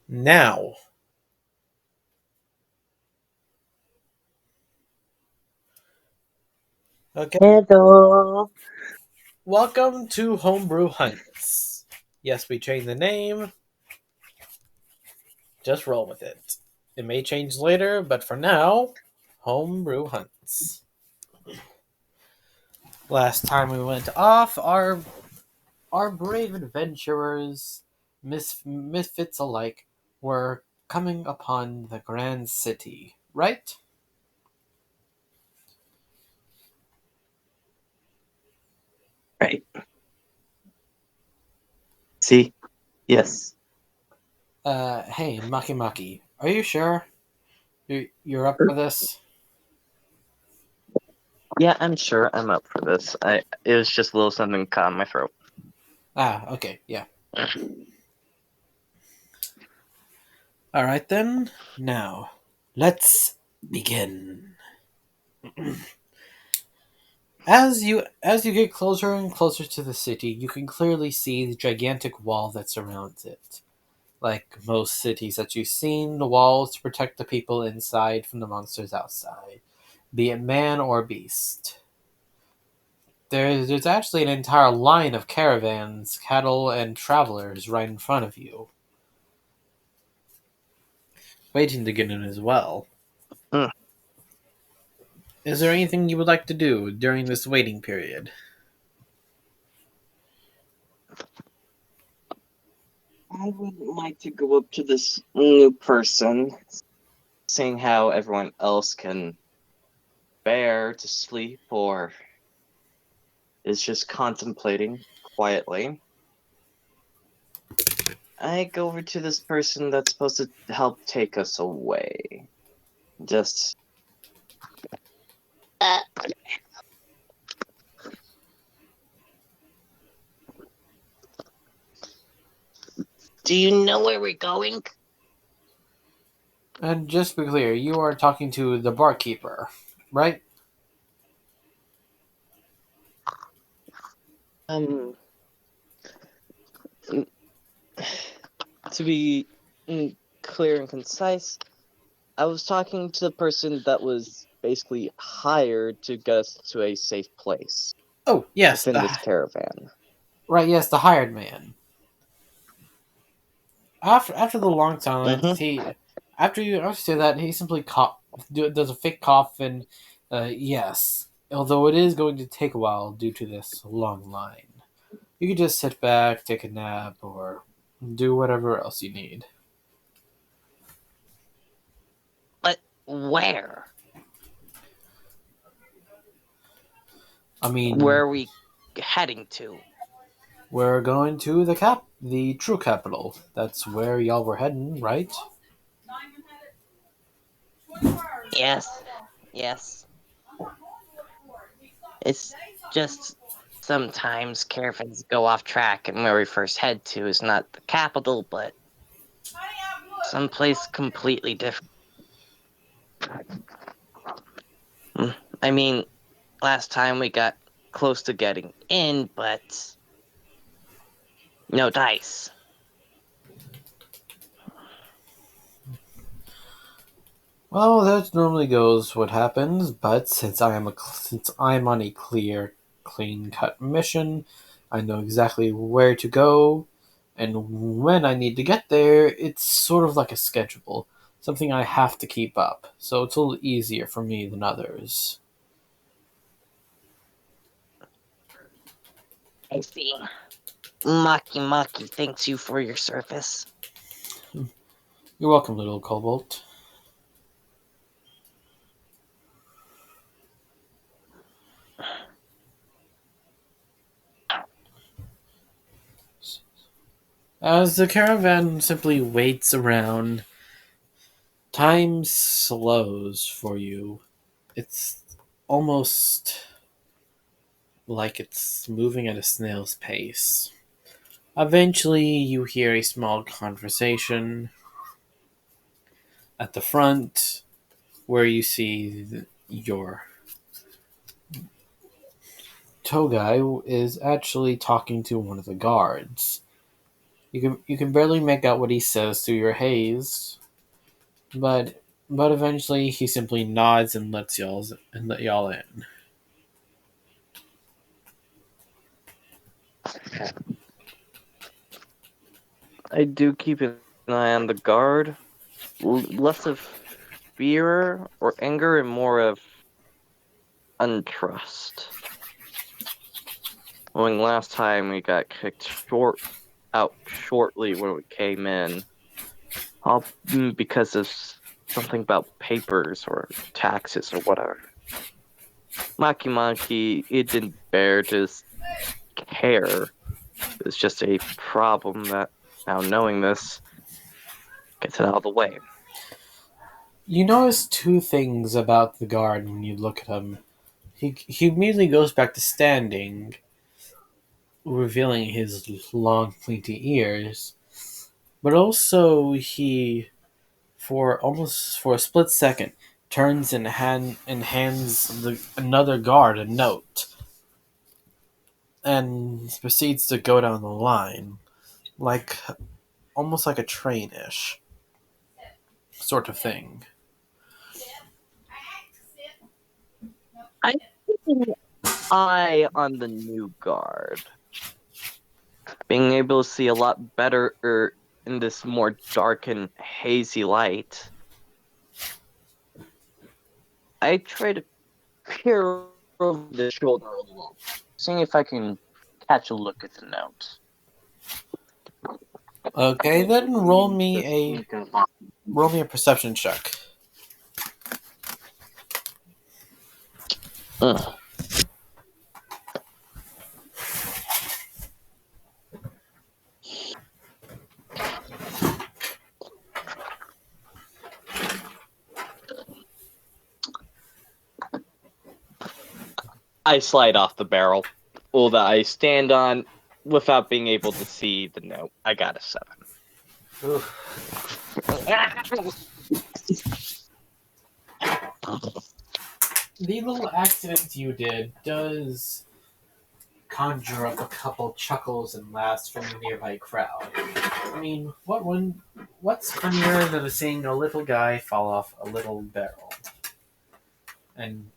Now, okay. Hello. Welcome to Homebrew Hunts. Yes, we changed the name. Just roll with it. It may change later, but for now, Homebrew Hunts. Last time we went off, our brave adventurers, misfits alike, were coming upon the grand city, right? Right. See? Yes. Hey, Maki Maki, are you sure you're up for this? Yeah, I'm sure I'm up for this. It was just a little something caught in my throat. Ah, okay, yeah. All right then. Now, let's begin. As you get closer and closer to the city, you can clearly see the gigantic wall that surrounds it. Like most cities that you've seen, the walls protect the people inside from the monsters outside, be it man or beast. There's actually an entire line of caravans, cattle, and travelers right in front of you, waiting to get in as well. Mm. Is there anything you would like to do during this waiting period? I would like to go up to this new person, seeing how everyone else can bear to sleep or is just contemplating quietly. I go over to this person that's supposed to help take us away. Just. Uh, do you know where we're going? And just to be clear, you are talking to the barkeeper, right? Um, to be clear and concise, I was talking to the person that was basically hired to get us to a safe place Oh, yes, within this caravan. yes, the hired man. After the long silence, Mm-hmm. he after you say that he simply does a fake cough and yes. Although it is going to take a while due to this long line, you could just sit back, take a nap, or do whatever else you need. But where? I Where mean, are we heading to? we're going to the true capital. That's where y'all were heading, right? Yes, yes. It's just sometimes caravans go off track, and where we first head to is not the capital, but someplace completely different. Mm, I mean, last time we got close to getting in, but no dice. Well, that normally goes what happens, but since I'm on a clean cut mission, I know exactly where to go, and when I need to get there. It's sort of like a schedule, something I have to keep up. So it's a little easier for me than others. I see. Maki Maki thanks you for your service. You're welcome, little Cobalt. As the caravan simply waits around, time slows for you. It's almost like it's moving at a snail's pace. Eventually, you hear a small conversation at the front where you see your tow guy is actually talking to one of the guards. You can barely make out what he says through your haze, but eventually he simply nods and let y'all in. I do keep an eye on the guard. Less of fear or anger and more of untrust. When last time we got kicked out shortly when we came in, all because of something about papers or taxes or whatever. Maki Monkey, it didn't bear to care. It's just a problem that now knowing this gets it out of the way. You notice two things about the guard when you look at him. He immediately goes back to standing, revealing his long, pointy ears. But also, he, for a split second, turns and hands another guard a note, and proceeds to go down the line, like almost like a train-ish sort of thing. I keep an eye on the new guard, being able to see a lot better in this more dark and hazy light. I try to peer over the shoulder a little, seeing if I can catch a look at the note. Okay, then roll me a perception check. Ugh. I slide off the barrel, or that I stand on without being able to see the note. I got a 7. The little accident you did does conjure up a couple chuckles and laughs from the nearby crowd. I mean, what's funnier than seeing a little guy fall off a little barrel? And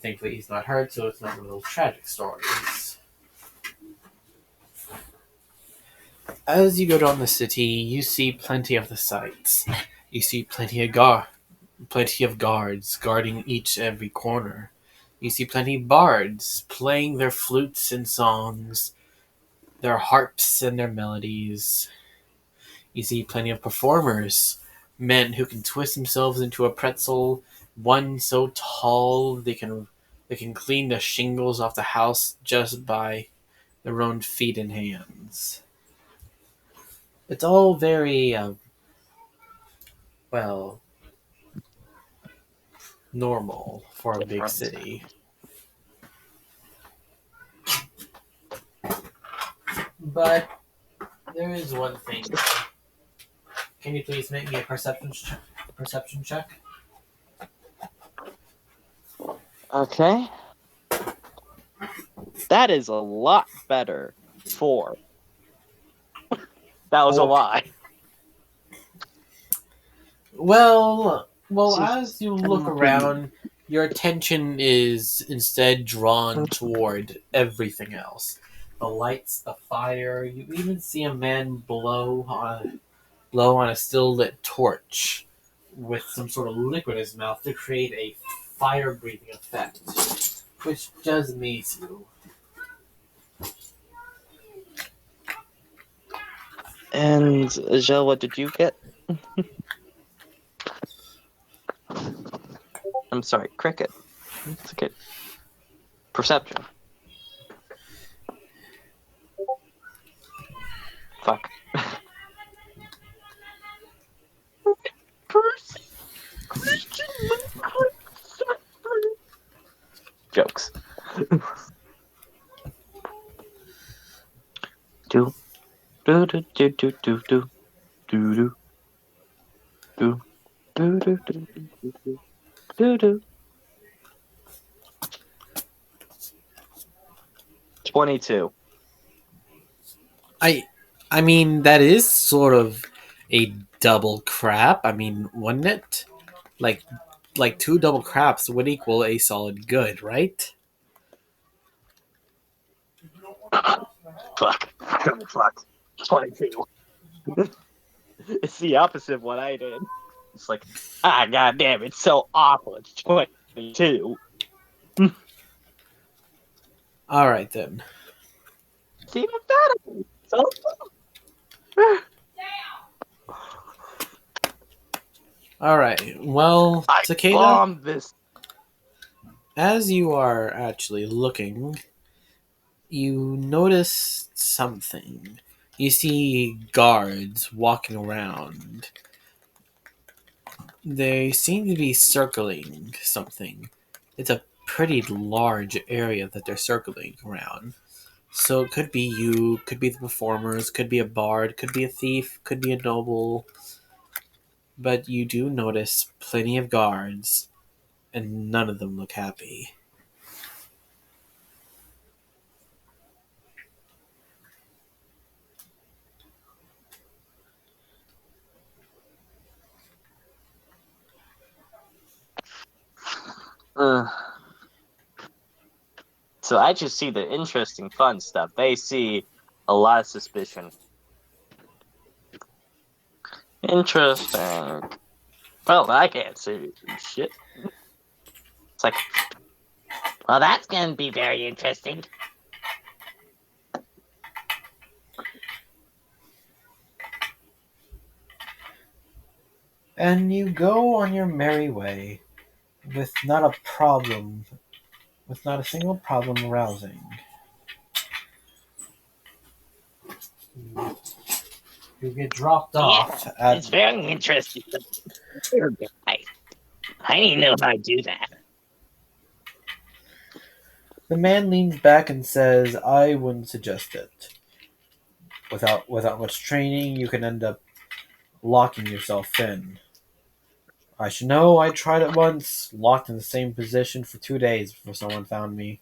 thankfully he's not hurt, so it's not one of those tragic stories. As you go down the city, you see plenty of the sights. You see plenty of guards guarding each and every corner. You see plenty of bards playing their flutes and songs, their harps and their melodies. You see plenty of performers, men who can twist themselves into a pretzel, one so tall they can clean the shingles off the house just by their own feet and hands. It's all very well normal for a big Different. city. But there is one thing. Can you please make me a perception check? Okay. That is a lot better. 4. That was a Okay. lie. Well, Jeez. as you look around, your attention is instead drawn toward everything else. The lights, the fire. You even see a man blow on a still lit torch with some sort of liquid in his mouth to create a fire breathing effect, which does amaze you. And Jill, what did you get? I'm sorry, cricket. It's okay. Perception. Fuck. Jokes. Do do do do do do do do do do do do do do do. 22. I I mean, that is sort of a double crap. I mean, wouldn't it? Like, like two double craps would equal a solid good, right? Fuck. Fuck. 22. It's the opposite of what I did. It's like, goddamn, it's so awful. It's 22. All right then. It's even better. So, All right. Well, I Takeda, bombed this. as you are actually looking, you notice something. You see guards walking around. They seem to be circling something. It's a pretty large area that they're circling around. So it could be you, could be the performers, could be a bard, could be a thief, could be a noble. But you do notice plenty of guards, and none of them look happy. Uh, so I just see the interesting, fun stuff. They see a lot of suspicion. Interesting. Well, I can't see shit. It's like, well, that's gonna be very interesting. And you go on your merry way with not a problem, with not a single problem arousing. You get dropped Yeah, off at it's very interesting. Dear guy, I didn't know how to do that. the man leans back and says, I wouldn't suggest it. Without much training, you can end up locking yourself in. I should know. I tried it once, locked in the same position for 2 days before someone found me.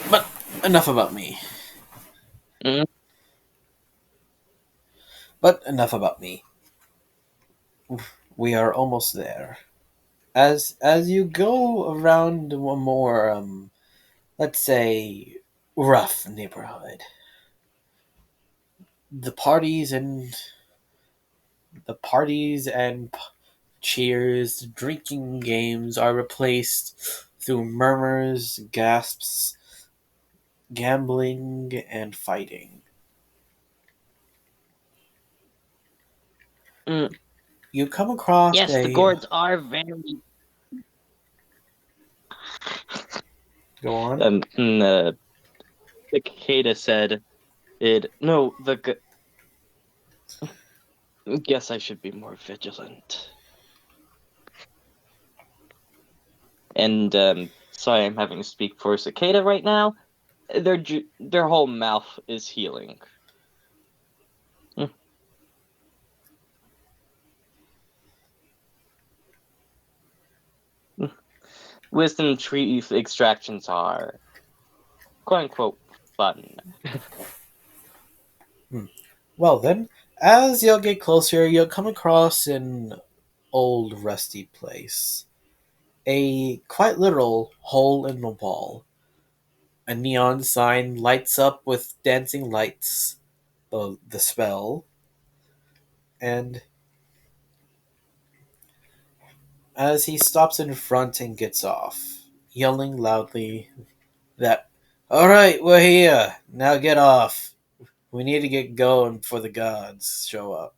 But enough about me. Mm, But enough about me. We are almost there. As you go around a more let's say rough neighborhood, the parties and the parties and cheers, drinking games are replaced through murmurs, gasps, gambling, and fighting. mm. You come across Yes, the a gourds are very. go on. The cicada said it. No, guess I should be more vigilant. And sorry, I'm having to speak for cicada right now. Their whole mouth is healing. Mm, mm. Wisdom tree extractions are quote unquote fun. Hmm. Well then, as you'll get closer, you'll come across an old rusty place. A quite literal hole in the wall. A neon sign lights up with dancing lights, the spell, and as he stops in front and gets off, yelling loudly that, Alright, we're here, now get off. We need to get going before the gods show up.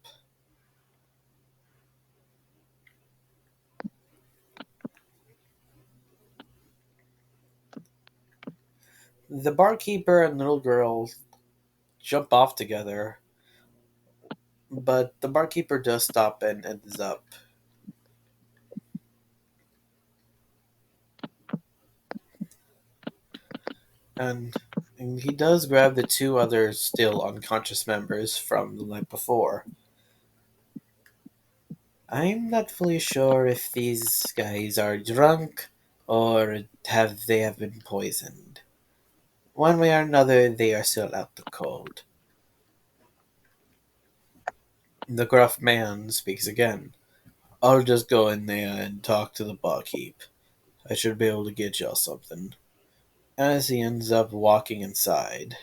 The barkeeper and little girl jump off together, but the barkeeper does stop and ends up. And, and he does grab the two other still unconscious members from the night before. I'm not fully sure if these guys are drunk or have been poisoned. One way or another, they are still out the cold. The gruff man speaks again. I'll just go in there and talk to the barkeep. I should be able to get y'all something. As he ends up walking inside.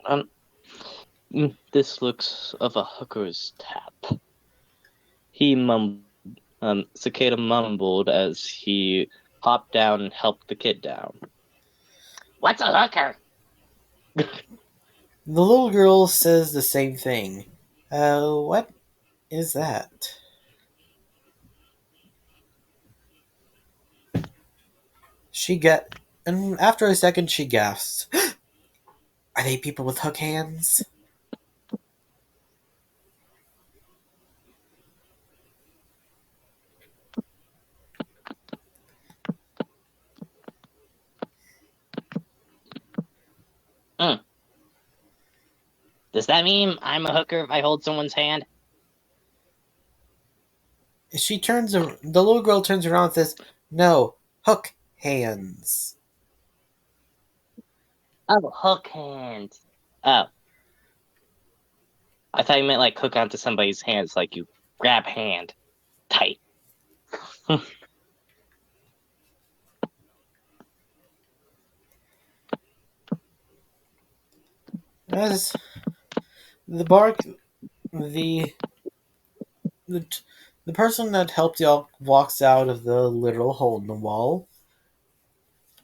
Um, this looks of a hooker's tap. Cicada mumbled as he hopped down and helped the kid down. What's a hooker? The little girl says the same thing. What is that? She get and after a second she gasps. Are they people with hook hands? Mm. Does that mean I'm a hooker if I hold someone's hand? The little girl turns around and says, no, hook hands. Oh, hook hand. Oh, I thought you meant like hook onto somebody's hands, like you grab hand tight. As the bark the the, the person that helped y'all walks out of the literal hole in the wall,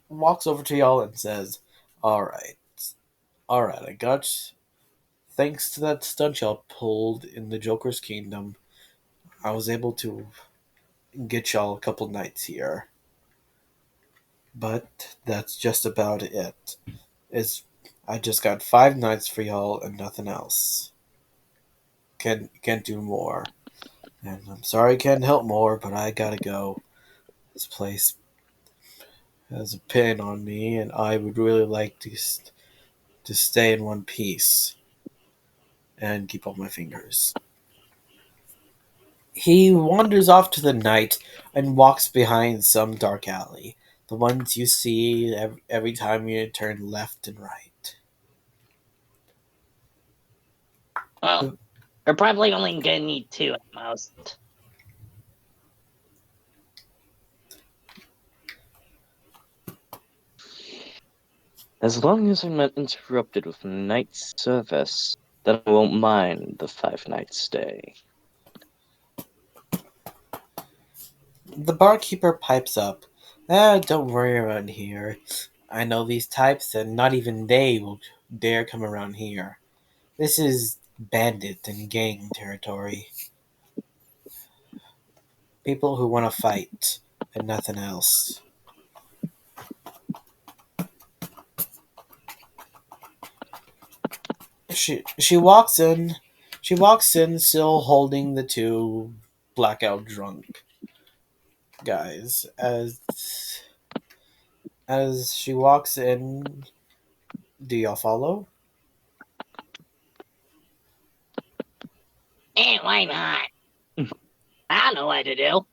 walks over to y'all and says, Alright, alright, I got thanks to that stunt y'all pulled in the Joker's Kingdom, I was able to get y'all a couple nights here. But that's just about it. Is I just got 5 nights for y'all and nothing else. Can't do more. And I'm sorry I can't help more, but I gotta go. This place has a pin on me, and I would really like to stay in one piece and keep all my fingers. He wanders off to the night and walks behind some dark alley, the ones you see every time you turn left and right. Well, we're probably only gonna need two at most. As long as I'm not interrupted with night service, then I won't mind the 5 night stay. The barkeeper pipes up. Ah, don't worry around here. I know these types, and not even they will dare come around here. This is bandit and gang territory. People who want to fight, and nothing else. She walks in. She walks in, still holding the two blackout drunk guys. As she walks in, do y'all follow? Why not? I know what to do.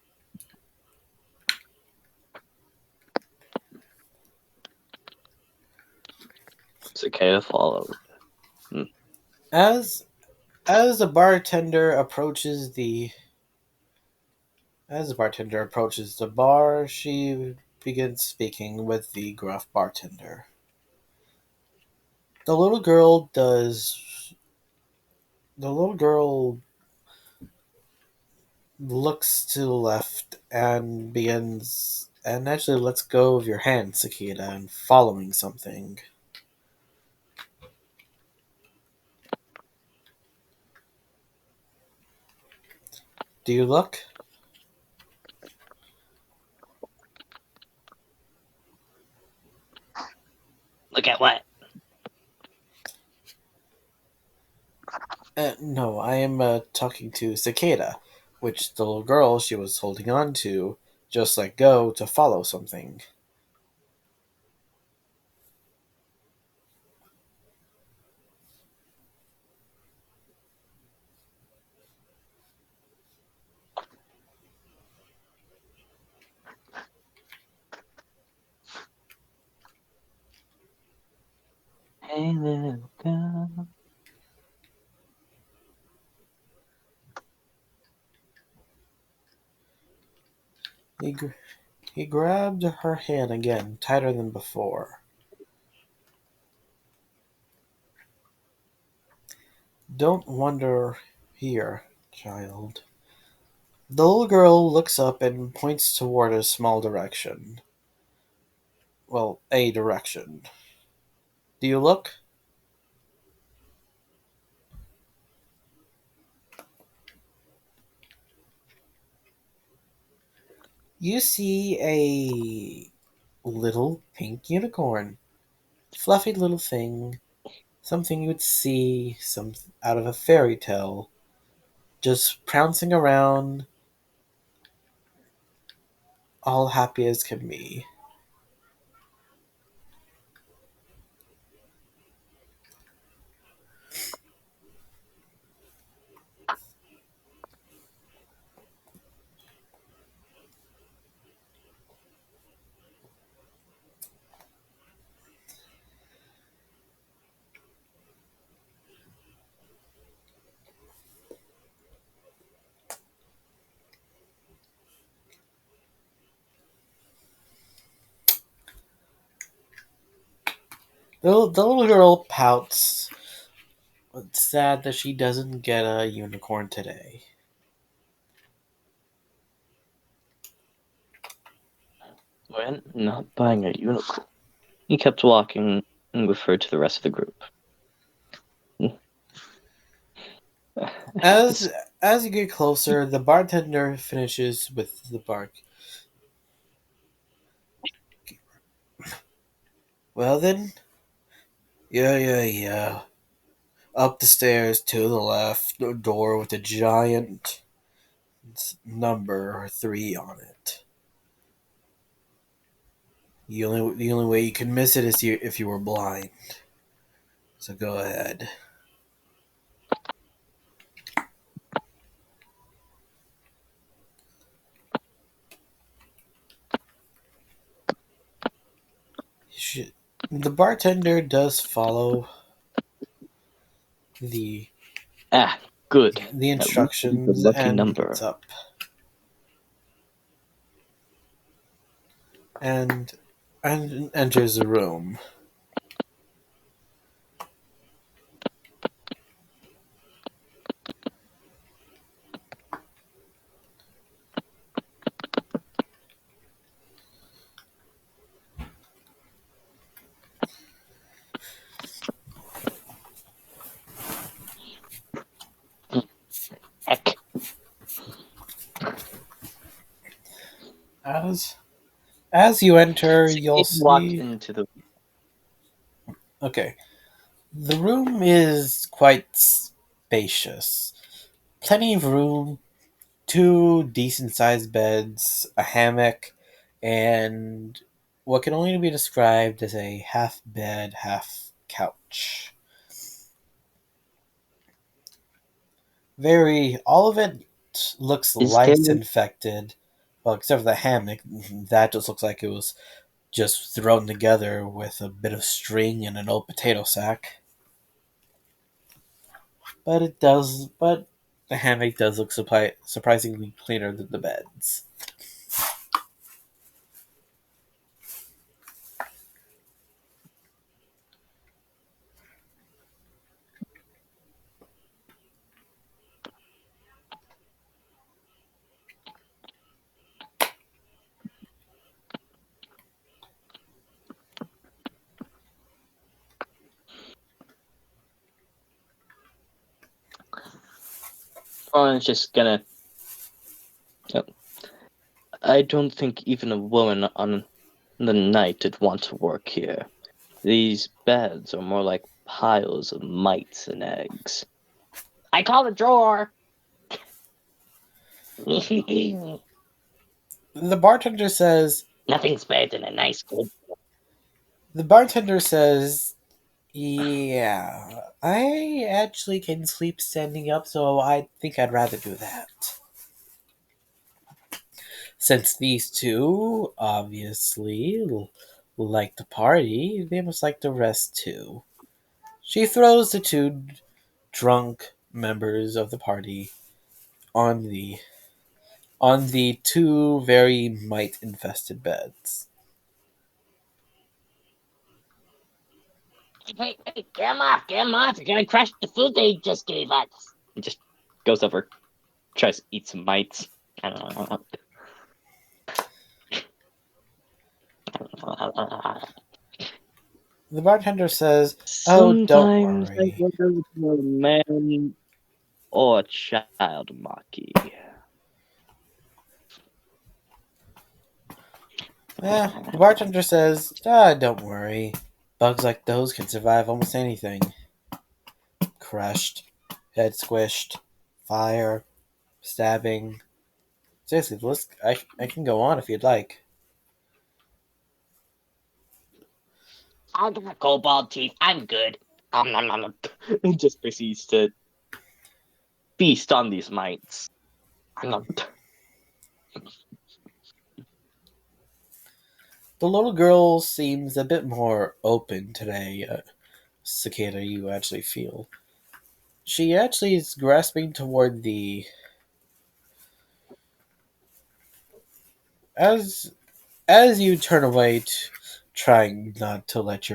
Cicada followed. Hmm. As as the bartender approaches the As the bartender approaches the bar, she begins speaking with the gruff bartender. The little girl does. The little girl looks to the left and begins. And actually lets go of your hand, Cicada, and following something. Do you look? Look at what? No, I am talking to Cicada, which the little girl she was holding on to just let go to follow something. Hey, little girl. He, he grabbed her hand again, tighter than before. Don't wander here, child. The little girl looks up and points toward a small direction. Well, a direction. Do you look? You see a little pink unicorn. Fluffy little thing. Something you would see out of a fairy tale. Just prancing around, all happy as can be. The little girl pouts. It's sad that she doesn't get a unicorn today. When not buying a unicorn. He kept walking and referred to the rest of the group. As as you get closer, the bartender finishes with the bark. Well then, yeah. Up the stairs to the left, a door with a giant number 3 on it. The only way you can miss it is if you were blind. So go ahead. Should, the bartender does follow the Ah, good. the At least it was a instructions lucky and gets number. up and and enters the room. Heck. As as you enter, So you'll he walked see. into the. Okay, the room is quite spacious. Plenty of room, two decent sized beds, a hammock, and what can only be described as a half bed, half couch. All of it looks Is there lice infected. Well, except for the hammock, that just looks like it was just thrown together with a bit of string and an old potato sack. But the hammock does look surprisingly cleaner than the beds. someone just gonna. Oh, I don't think even a woman on the night would want to work here. These beds are more like piles of mites and eggs. I call the drawer. The bartender says, Nothing's better than a nice cold. the bartender says, yeah, I actually can sleep standing up, so I think I'd rather do that. Since these two obviously like to party, they must like to rest too. She throws the two drunk members of the party on the two very mite infested beds. Hey, get 'em off! You're gonna crush the food they just gave us. He just goes over, tries to eat some mites. I don't know. The bartender says, "Oh, don't Sometimes I worry." wonder if you're a man or a child, Maki. The bartender says, "Ah, don't worry. Bugs like those can survive almost anything. Crushed, head squished, fire, stabbing. Seriously, the list, I can go on if you'd like." I got cobalt teeth. I'm good. Nom, nom, nom. And just proceeds to feast on these mites. Nom. The little girl seems a bit more open today, Cicada, you actually feel. She actually is grasping toward the. As as you turn away, trying not to let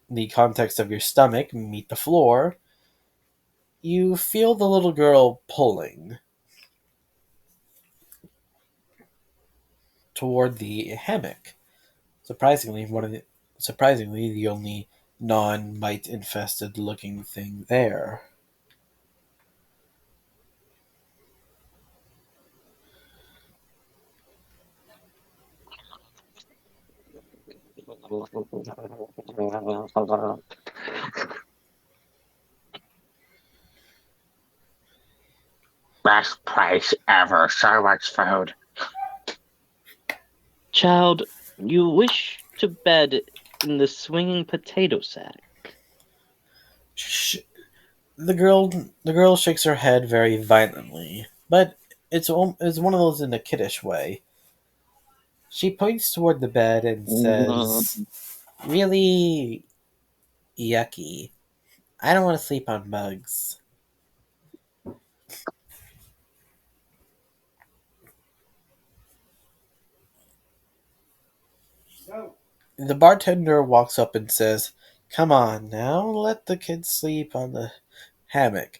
the context of your stomach meet the floor, you feel the little girl pulling toward the hammock. Surprisingly, the only non-mite infested looking thing there. Best price ever. So much food. Child, you wish to bed in the swinging potato sack. Sh- the girl shakes her head very violently, but it's one of those in a kiddish way. She points toward the bed and says, "Really yucky. I don't want to sleep on bugs." The bartender walks up and says, "Come on now, let the kids sleep on the hammock.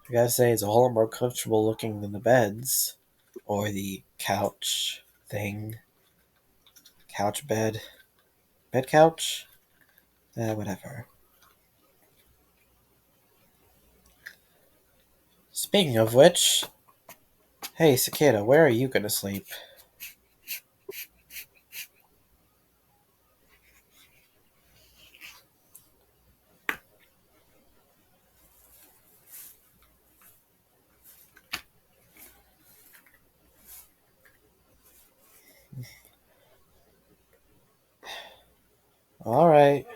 I gotta say, it's a whole lot more comfortable looking than the beds. Or the couch thing. Couch bed. Bed couch? Whatever." Speaking of which, hey, Cicada, where are you gonna sleep? Alright.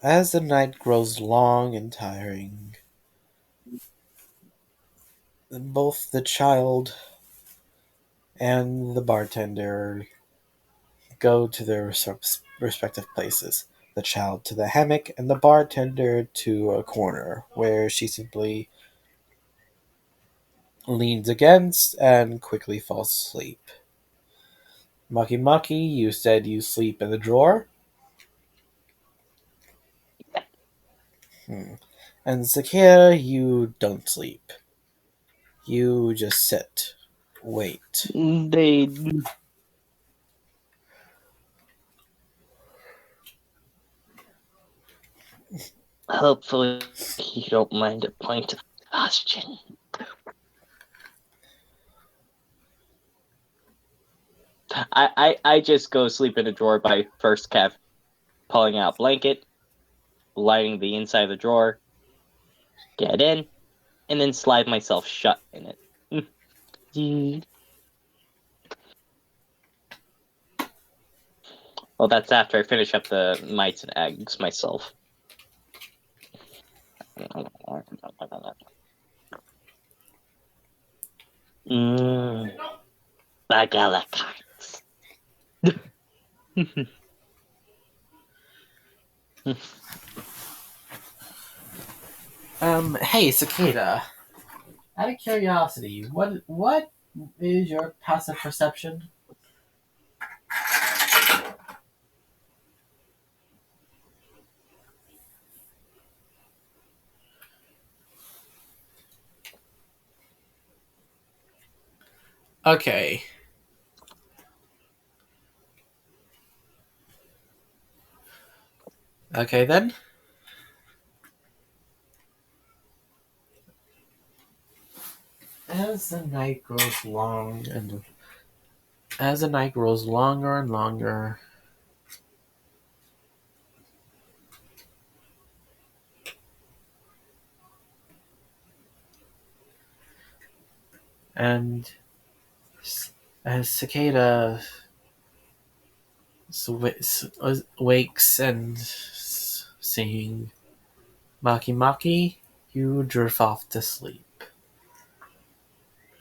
As the night grows long and tiring, both the child and the bartender go to their respective places. The child to the hammock, and the bartender to a corner where she simply leans against and quickly falls asleep. Mucky Mucky, you said you sleep in the drawer? Hmm. And Zakia, you don't sleep. You just sit. Wait. They hopefully you don't mind a point of exhaustion. I just go sleep in a drawer by first pulling out blanket, lighting the inside of the drawer, get in, and then slide myself shut in it. Ye- Well, that's after I finish up the mites and eggs myself. Mm, Bagalakites. Hey, Cicada. Out of curiosity, what is your passive perception? Okay. Okay then. As the night grows long and as the night grows longer and longer, and as Cicada wakes and singing Maki Maki, you drift off to sleep.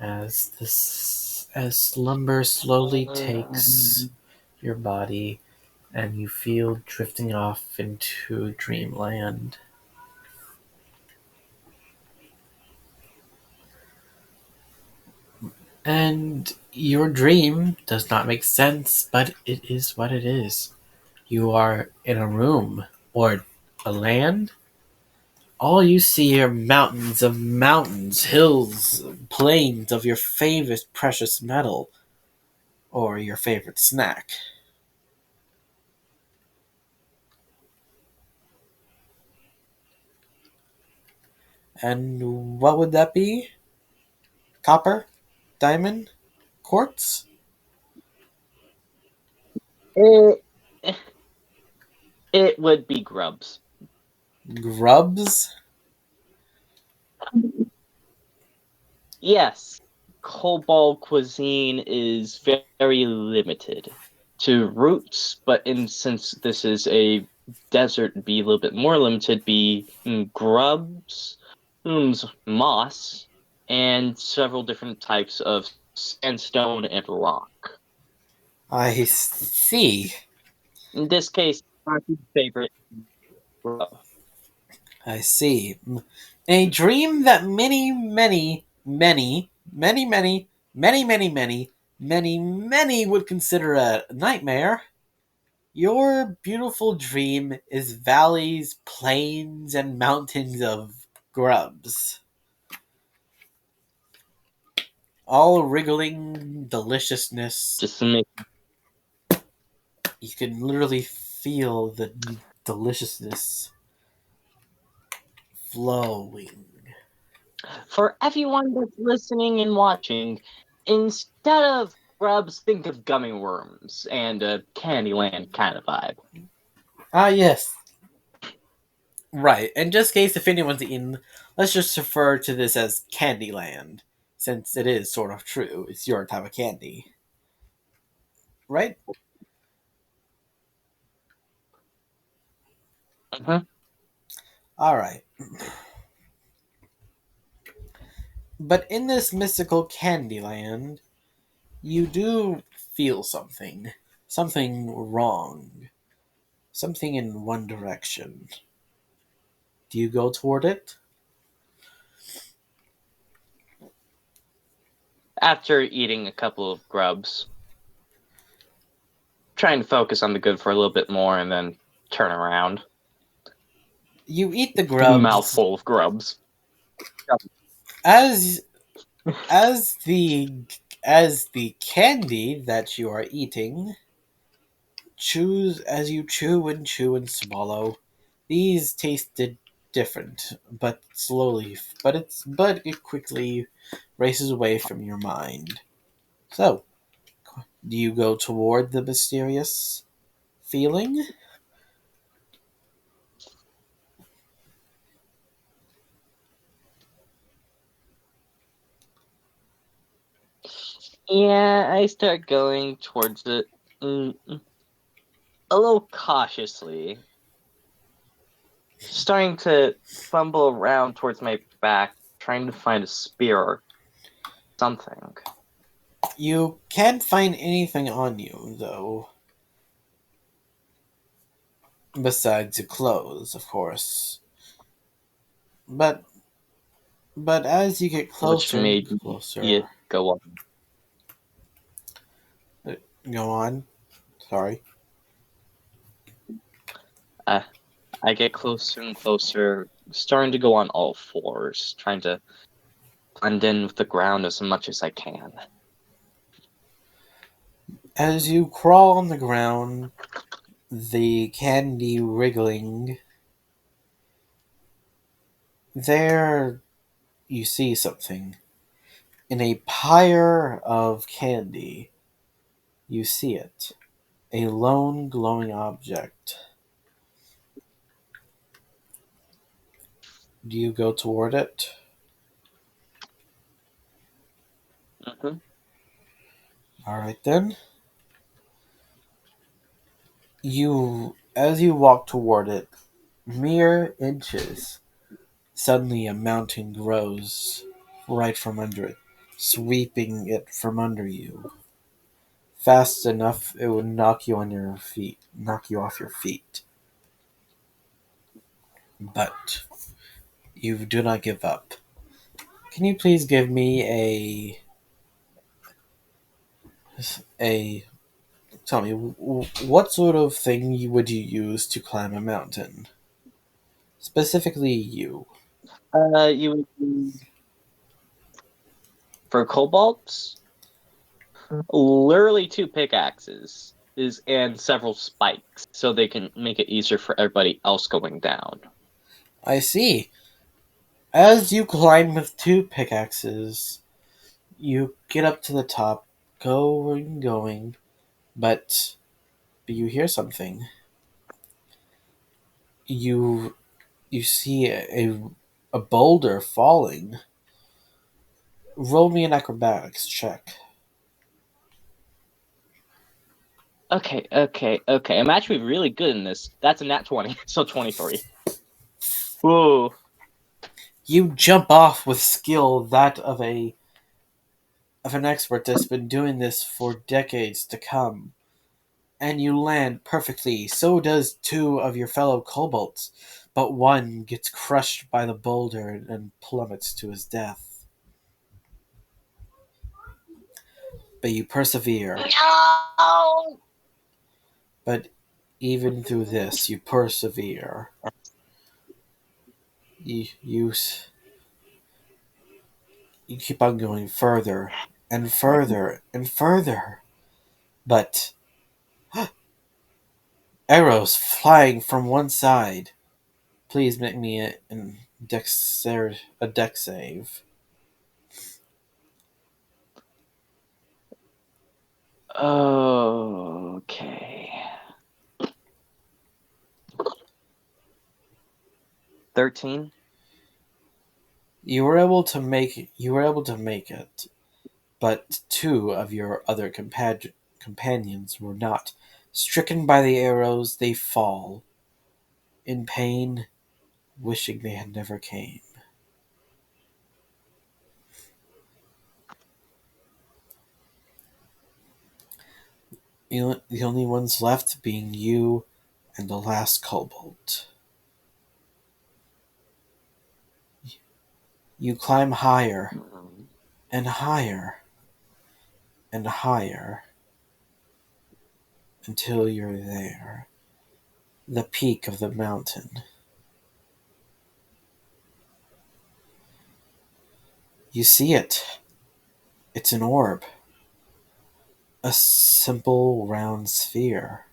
As slumber slowly takes your body and you feel drifting off into dreamland. And your dream does not make sense, but it is what it is. You are in a room or a land. All you see are mountains, hills, plains of your favorite precious metal or your favorite snack. And what would that be? Copper? Diamond? Quartz? it, it would be grubs. Grubs? Yes, Cobalt cuisine is very limited to roots, but since this is a desert, be a little bit more limited, be grubs, moss, and several different types of sandstone and rock. I see. In this case, my favorite grub. I see. A dream that many would consider a nightmare. Your beautiful dream is valleys, plains, and mountains of grubs, all wriggling deliciousness. Just to make You can literally feel the deliciousness flowing. for everyone that's listening and watching, instead of grubs, think of gummy worms and a Candyland kind of vibe. Ah, yes. Right. And just in case if anyone's eaten, let's just refer to this as Candyland, since it is sort of true. It's your type of candy. Right? Mhm. Alright. But in this mystical Candyland, you do feel something. Something wrong. Something in one direction. Do you go toward it? After eating a couple of grubs, trying to focus on the good for a little bit more and then turn around. You eat the grubs Mouthful of grubs. as as the as the candy that you are eating chews as you chew and swallow. These tasted different, but slowly, but it quickly races away from your mind. So, do you go toward the mysterious feeling? Yeah, I start going towards it a little cautiously, starting to fumble around towards my back, trying to find a spear or something. You can't find anything on you, though, besides your clothes, of course. But as you get Which closer and made me see closer, it go on. uh, go on. Sorry. Uh, I get closer and closer, starting to go on all fours, trying to blend in with the ground as much as I can. As you crawl on the ground, the candy wriggling, there you see something. In a pyre of candy, you see it. A lone glowing object. Do you go toward it? Hmm. Alright then. As you walk toward it, mere inches, suddenly a mountain grows right from under it, sweeping it from under you. Fast enough it would knock you off your feet. But you do not give up. Can you please give me a tell me what sort of thing would you use to climb a mountain? Specifically you. You for kobolds, literally two pickaxes is and several spikes, so they can make it easier for everybody else going down. I see. As you climb with two pickaxes, you get up to the top, going, but you hear something. You you see a boulder falling. Roll me an acrobatics check. Okay. I'm actually really good in this. That's a nat 20, so 23. Whoa. You jump off with skill that of an expert that's been doing this for decades to come, and you land perfectly. So does two of your fellow kobolds, but one gets crushed by the boulder and plummets to his death. But you persevere. No! But even through this, you persevere. You you keep on going further and further and further. But arrows flying from one side. Please make me a deck save. Okay. 13? You were able to make it, but two of your other companions were not. Stricken by the arrows, they fall in pain, wishing they had never came. The only ones left being you and the last kobold. You climb higher Mm. and higher and higher until you're there, the peak of the mountain. You see it. It's an orb, a simple round sphere.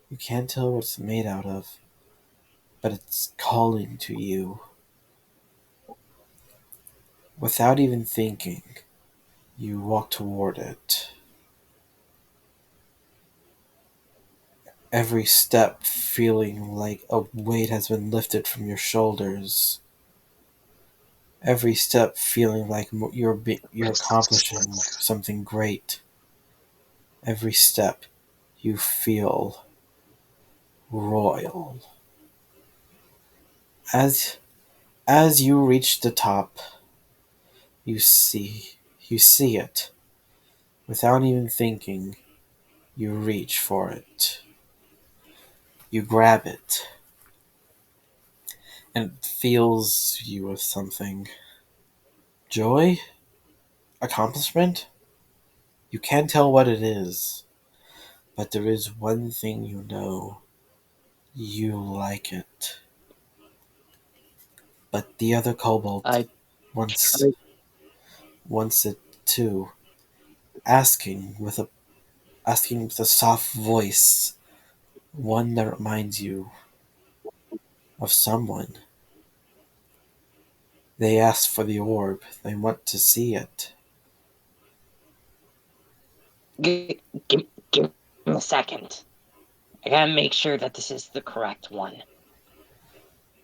You can't tell what it's made out of, but it's calling to you. Without even thinking, you walk toward it. Every step feeling like a weight has been lifted from your shoulders. Every step feeling like you're accomplishing something great. Every step you feel royal. As as you reach the top, you see it. Without even thinking, you reach for it. You grab it, and it fills you with something. Joy? Accomplishment? You can't tell what it is, but there is one thing you know. You like it. But the other kobold I wants try. wants it too, asking with a asking with a soft voice, one that reminds you of someone. They ask for the orb. They want to see it. Give me a second. I gotta make sure that this is the correct one.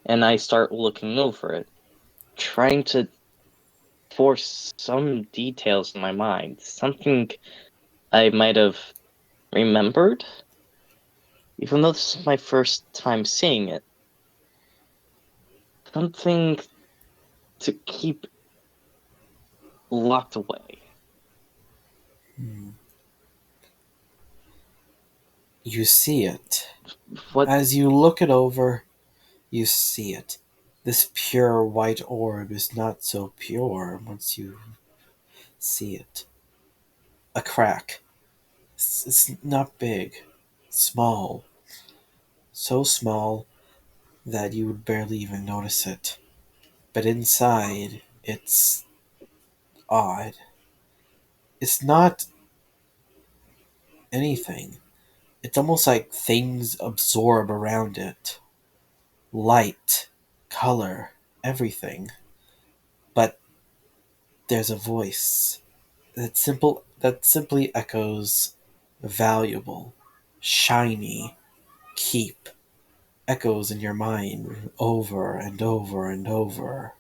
And I start looking over it, trying to force some details in my mind. Something I might have remembered, even though this is my first time seeing it. Something to keep locked away. Hmm. You see it. What As you look it over, you see it. This pure white orb is not so pure once you see it. A crack. It's not big. Small. So small that you would barely even notice it. But inside, it's odd. It's not anything. It's almost like things absorb around it. Light, color, everything. But there's a voice that simply echoes valuable, shiny, keep, echoes in your mind over and over and over.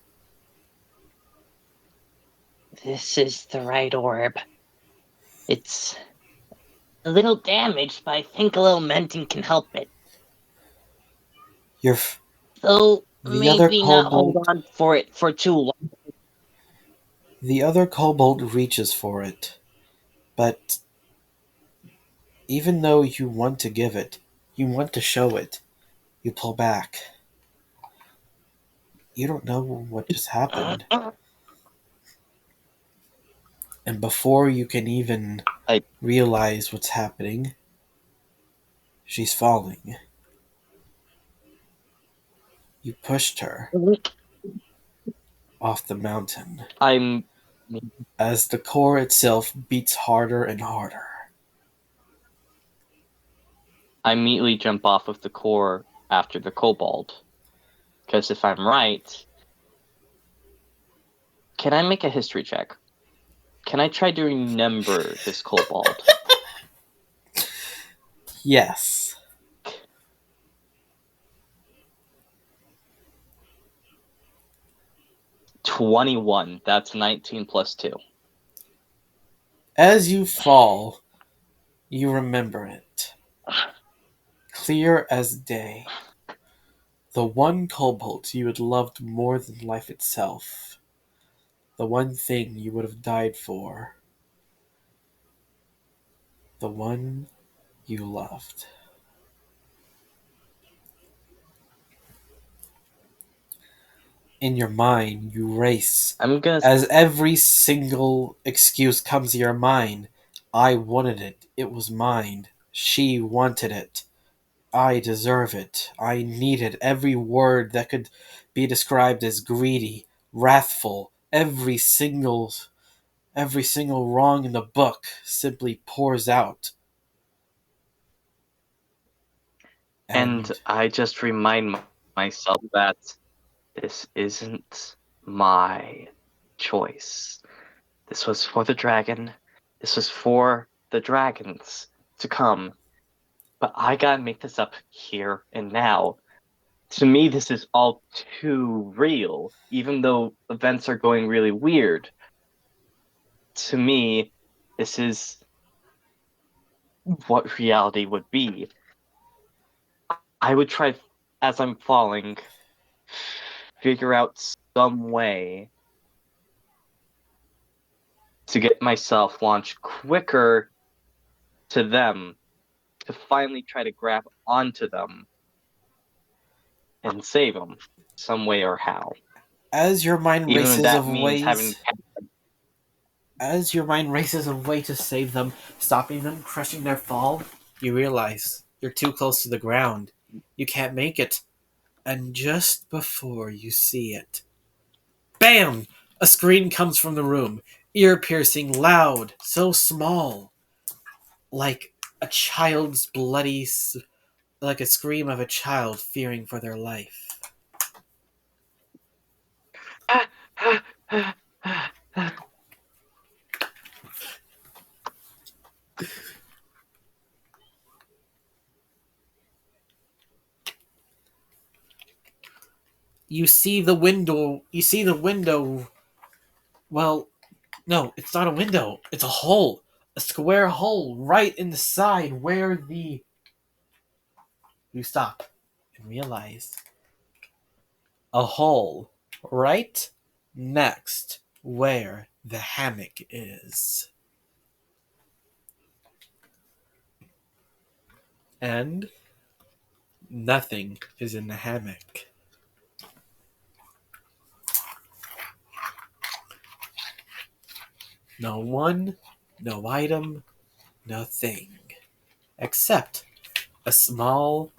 this is the right orb. It's a little damaged, but I think a little mending can help it. Your So the other maybe not hold kobold on for it for too long. the other kobold reaches for it, but even though you want to give it, you want to show it, you pull back. You don't know what just happened, and before you can even I realize what's happening, she's falling. You pushed her think off the mountain I'm as the core itself beats harder and harder. I immediately jump off of the core after the kobold. Because if I'm right, can I make a history check? Can I try to remember this kobold? Yes. 21. That's 19 plus 2. As you fall, you remember it, clear as day. The one kobold you had loved more than life itself. The one thing you would have died for. The one you loved. In your mind, you race I'm gonna. as every single excuse comes to your mind. I wanted it. It was mine. She wanted it. I deserve it. I need it. Every word that could be described as greedy, wrathful, every single wrong in the book simply pours out. And And I just remind myself that this isn't my choice. This was for the dragon. This was for the dragons to come. But I gotta make this up here and now To me, this is all too real, even though events are going really weird. To me, this is what reality would be. I would try, as I'm falling, figure out some way to get myself launched quicker to them, to finally try to grab onto them and save them, some way or how. As your mind Even if races that of means having. ways, as your mind races a way to save them, stopping them, crushing their fall, you realize you're too close to the ground. You can't make it. And just before you see it, bam! A scream comes from the room, ear piercing, loud, so small, like a child's like a scream of a child fearing for their life. You see the window. Well, no, it's not a window. It's a hole. A square hole right in the side where the. You stop and realize a hole right next where the hammock is. And nothing is in the hammock. No one, no item, no thing. Except a small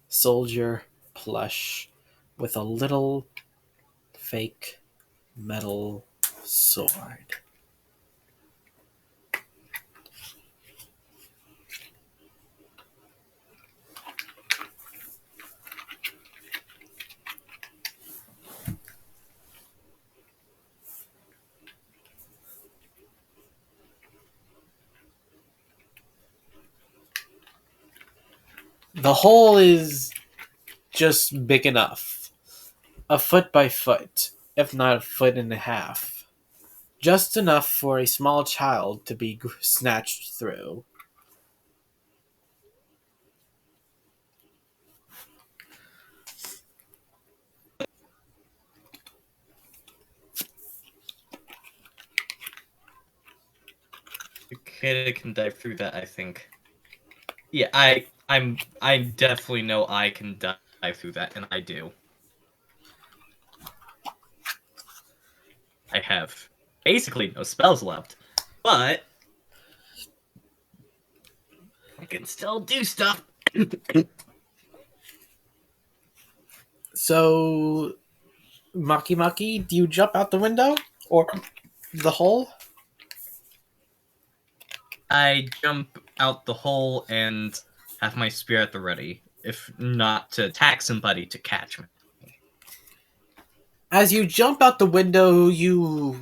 soldier plush with a little fake metal sword. The hole is just big enough. A foot by foot, if not a foot and a half. Just enough for a small child to be snatched through. A kid can dive through that, I think. Yeah, I definitely know I can dive through that, and I do. I have basically no spells left, but I can still do stuff. So, Maki Maki, do you jump out the window? Or the hole? I jump out the hole and have my spear at the ready, if not to attack somebody, to catch me. As you jump out the window, you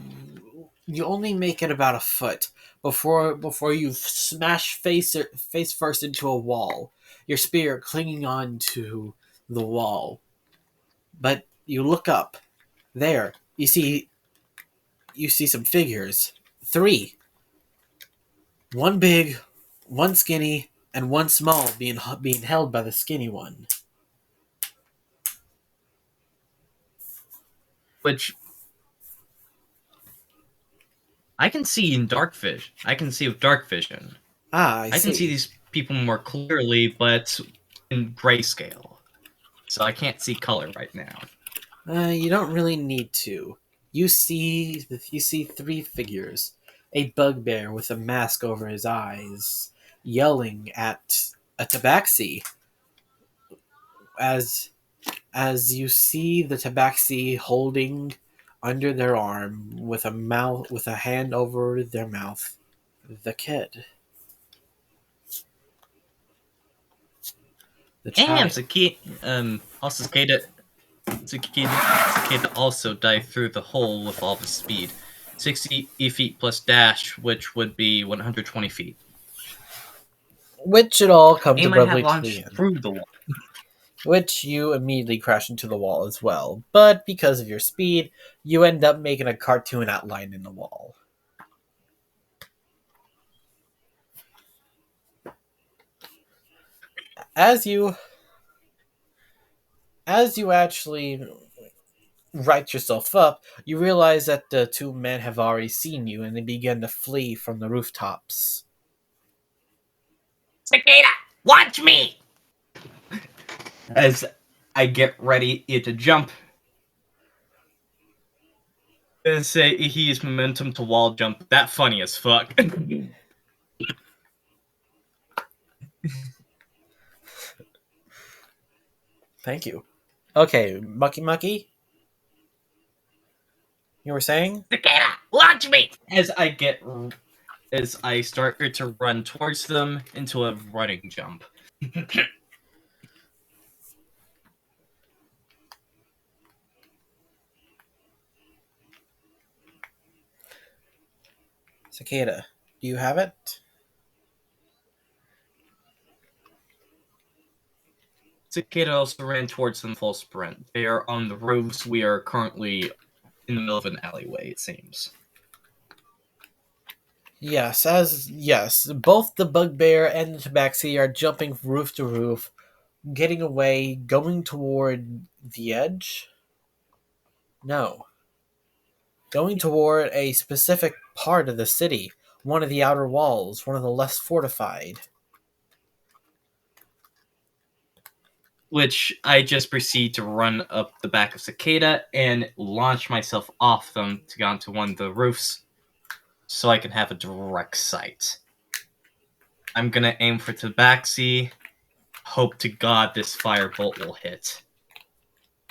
only make it about a foot before you smash face first into a wall. Your spear clinging on to the wall. But you look up. There, you see some figures. Three. One big, one skinny, and one small being held by the skinny one. Which I can see in dark vision. I can see with dark vision. Ah, I I can see see. these people more clearly, but in grayscale. So I can't see color right now. You don't really need to. You see three figures. A bugbear with a mask over his eyes, yelling at a tabaxi. As you see the tabaxi holding under their arm with a hand over their mouth, the kid, the And child. also Cicada also dived through the hole with all the speed. 60 feet plus dash, which would be 120 feet. Which it all comes Aim might have abruptly launched clean. through the wall. which you immediately crash into the wall as well. But because of your speed, you end up making a cartoon outline in the wall. As you as you actually right yourself up, you realize that the two men have already seen you and they begin to flee from the rooftops. Cicada, watch me! As I get ready to jump, and say he used momentum to wall jump. That funny as fuck. Thank you. Okay, Mucky Mucky, you were saying? Cicada, watch me! As I start to run towards them into a running jump. Cicada, do you have it? Cicada also ran towards them full sprint. They are on the roofs. We are currently in the middle of an alleyway, it seems. Yes, both the bugbear and the tabaxi are jumping roof to roof, getting away, going toward the edge. No, going toward a specific part of the city, one of the outer walls, one of the less fortified. Which I just proceed to run up the back of Cicada and launch myself off them to go onto one of the roofs so I can have a direct sight. I'm gonna aim for Tabaxi. Hope to God this firebolt will hit.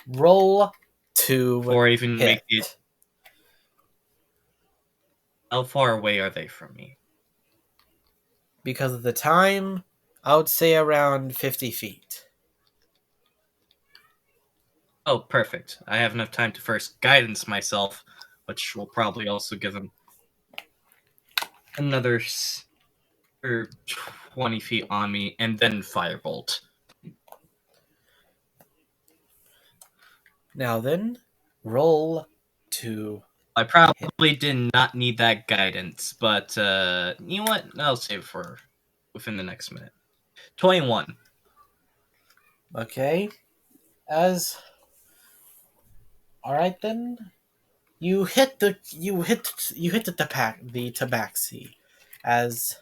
Roll to Before I even hit. make it. How far away are they from me? Because of the time, I would say around 50 feet. Oh, perfect. I have enough time to first guidance myself, which will probably also give them another 20 feet on me, and then firebolt. Now then, roll to I probably did not need that guidance, but you know what? I'll save it for within the next minute. 21. okay. As all right then, you hit the tabaxi as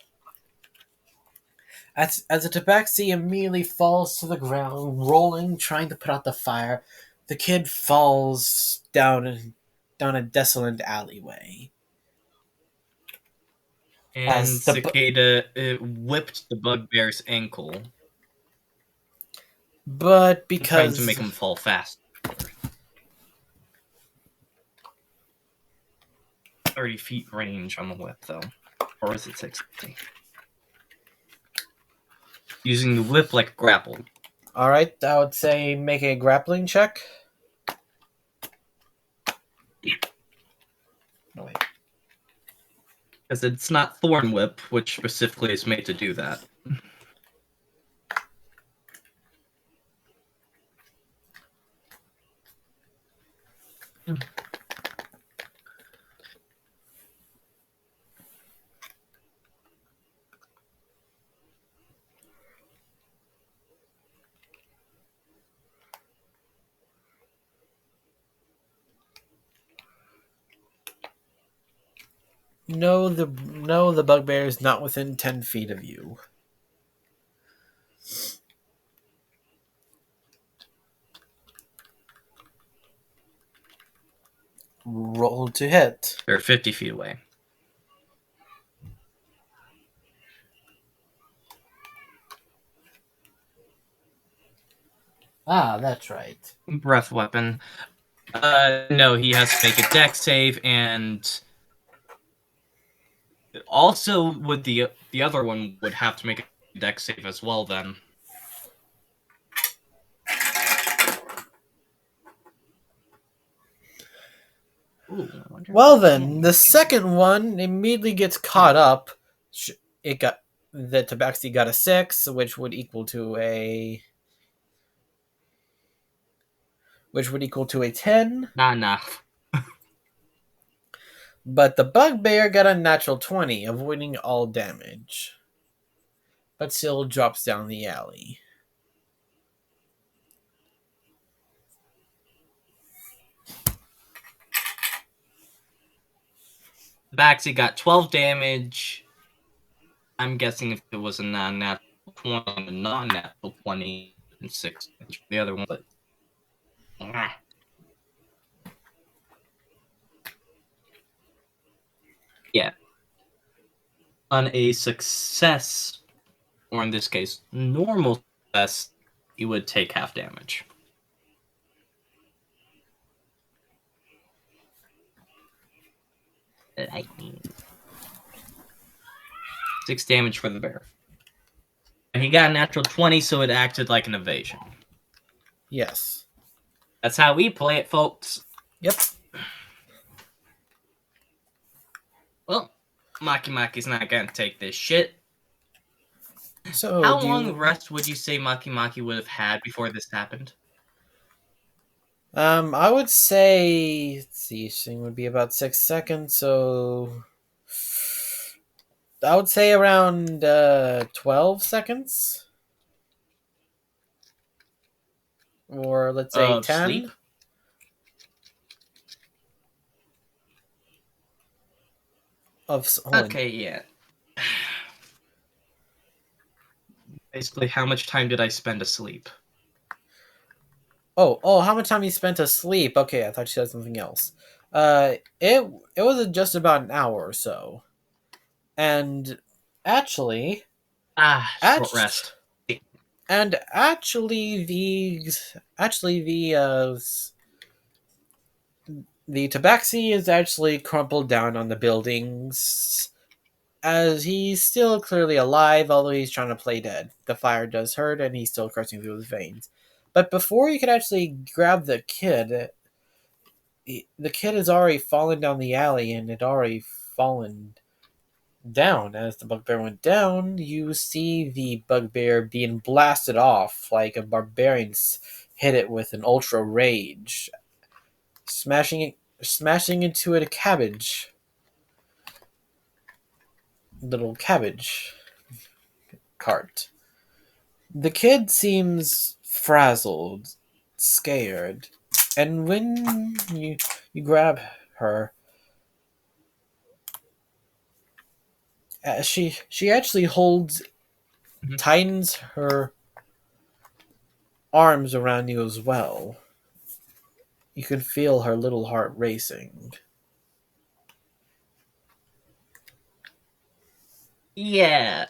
as the tabaxi immediately falls to the ground, rolling, trying to put out the fire. The kid falls down a desolate alleyway. And As the Cicada whipped the bugbear's ankle, but trying to make because him fall fast. 30 feet range on the whip, though. Or is it 60? Using the whip like a grapple. all right, I would say make a grappling check. No wait. Because it's not Thorn Whip, which specifically is made to do that. No, the bugbear is not within 10 feet of you. Roll to hit. They're 50 feet away. Ah, that's right. Breath weapon. No, he has to make a dex save, and also would the other one would have to make a dex save as well. Then. Ooh, I wonder if Well I then, can the make it. second one immediately gets caught up. It got the tabaxi got a 6, which would equal to a which would equal to a 10. Nah. But the bugbear got a natural 20, avoiding all damage, but still drops down the alley. Baxi got 12 damage. I'm guessing if it was a non-natural 20 and a non-natural 20 and 6 damage for the other one, but yeah. On a success, or in this case, normal success, you would take half damage. Lightning. 6 damage for the bear. And he got a natural 20, so it acted like an evasion. Yes. That's how we play it, folks. Yep. Well, Maki's not gonna take this shit. So, How long rest would you say Maki would have had before this happened? I would say, let's see, each thing would be about 6 seconds, so I would say around 12 seconds. Or let's say Of 10. sleep? Okay, yeah. Basically, how much time did I spend asleep? Oh, how much time you spent asleep? Okay, I thought you said something else. It was just about an hour or so, and actually, Short act- rest. and actually the tabaxi is actually crumpled down on the buildings, as he's still clearly alive, although he's trying to play dead. The fire does hurt, and he's still coursing through his veins. But before you could actually grab the kid has already fallen down the alley and had already fallen down. As the bugbear went down, you see the bugbear being blasted off like a barbarian hit it with an ultra rage, smashing into a little cabbage cart. The kid seems frazzled, scared, and when you grab her, she actually tightens her arms around you as well. You can feel her little heart racing. Yeah.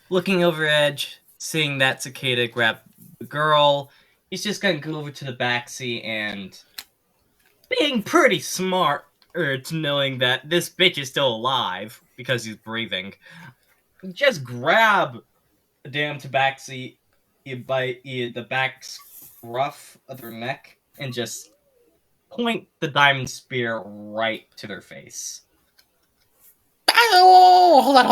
Looking over edge, seeing that cicada grab the girl, he's just gonna go over to the backseat and, being pretty smart, to knowing that this bitch is still alive because he's breathing, just grab the damn tabaxi by the back scruff of their neck and just point the diamond spear right to their face. Oh, hold on.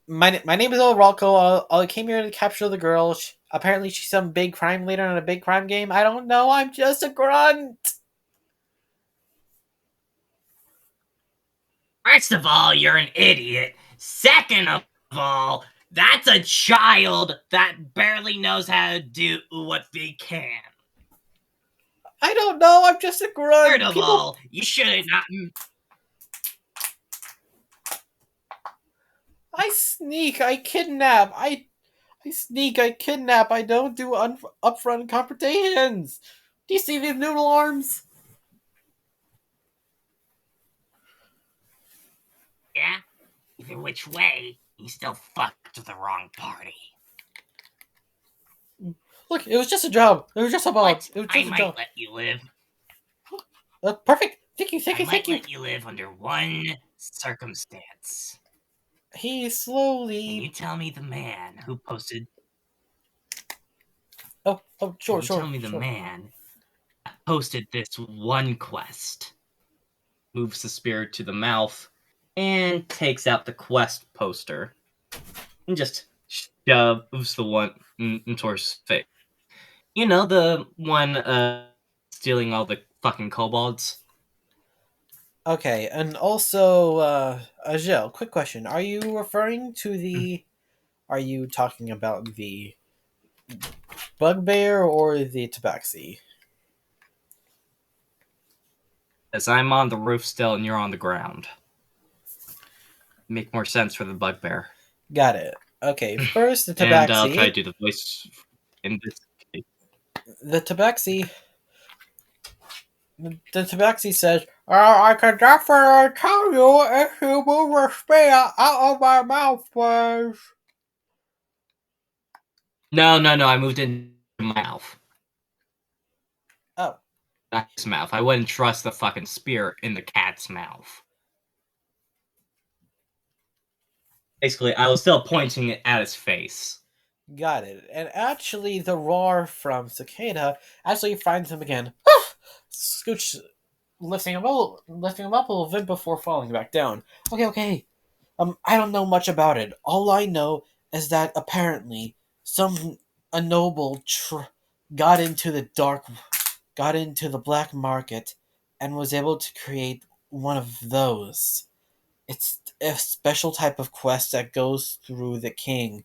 My name is Oralco. I came here to capture the girl. Apparently, she's some big crime leader in a big crime game. I don't know. I'm just a grunt. First of all, you're an idiot. Second of all, that's a child that barely knows how to do what they can. I don't know. I'm just a grunt. Third of all, you should not. I sneak. I kidnap. I sneak. I kidnap. I don't do upfront confrontations. Do you see these noodle arms? Yeah? Either which way, you still fucked with the wrong party. Look, it was just a job. It was just a job. What? It was I just a might job. let you live. Perfect. Thank you. I might let you live under one circumstance. He Can slowly. you tell me the man who posted? Sure. Tell me the man that posted this one quest. Moves the spear to the mouth and takes out the quest poster. and just shoves the one into her face. You know, the one stealing all the fucking kobolds. Okay, and also, Agile, quick question. Are you referring to the. Are you talking about the bugbear or the tabaxi? As I'm on the roof still and you're on the ground. Make more sense for the bugbear. Got it. Okay, first the And I'll try to tabaxi. do the voice in this case. The tabaxi. The tabaxi says, I can definitely tell you if you move your spear out of my mouth, please. No, no, no. I moved into my mouth. Oh, Not his mouth. I wouldn't trust the fucking spear in the cat's mouth. Basically, I was still pointing it at his face. got it. And actually, the roar from Cicada actually finds him again. Scooch lifting him up a little bit before falling back down. Okay, okay. I don't know much about it. All I know is that apparently some a noble got into the got into the black market and was able to create one of those. It's a special type of quest that goes through the king.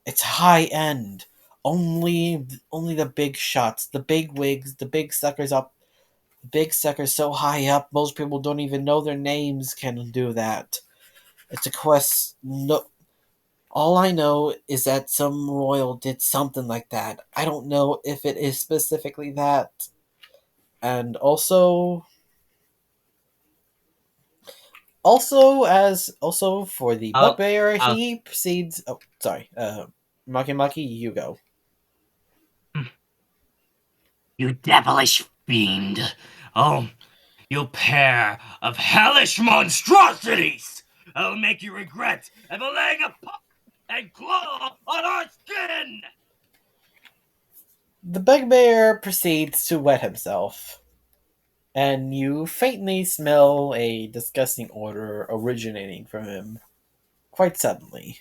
It's high end. Only the big shots, the big wigs, the big suckers up, big suckers so high up most people don't even know their names can do that. It's a quest. No, all I know is that some royal did something like that. I don't know if it is specifically that. And also for the I'll, bugbear, I'll. he proceeds. Oh, sorry. Maki Maki, you go. You devilish fiend! Oh, you pair of hellish monstrosities! I'll make you regret ever laying a paw and claw on our skin! The bugbear proceeds to wet himself, and you faintly smell a disgusting odor originating from him quite suddenly.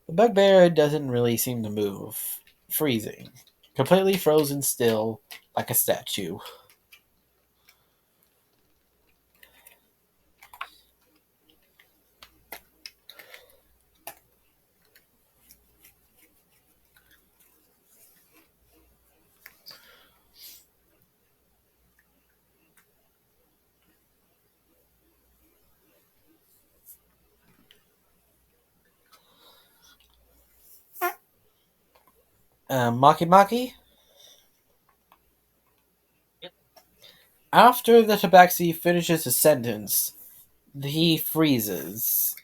The bugbear doesn't really seem to move, freezing, completely frozen still like a statue. Maki Maki? Yep. After the tabaxi finishes his sentence, he freezes.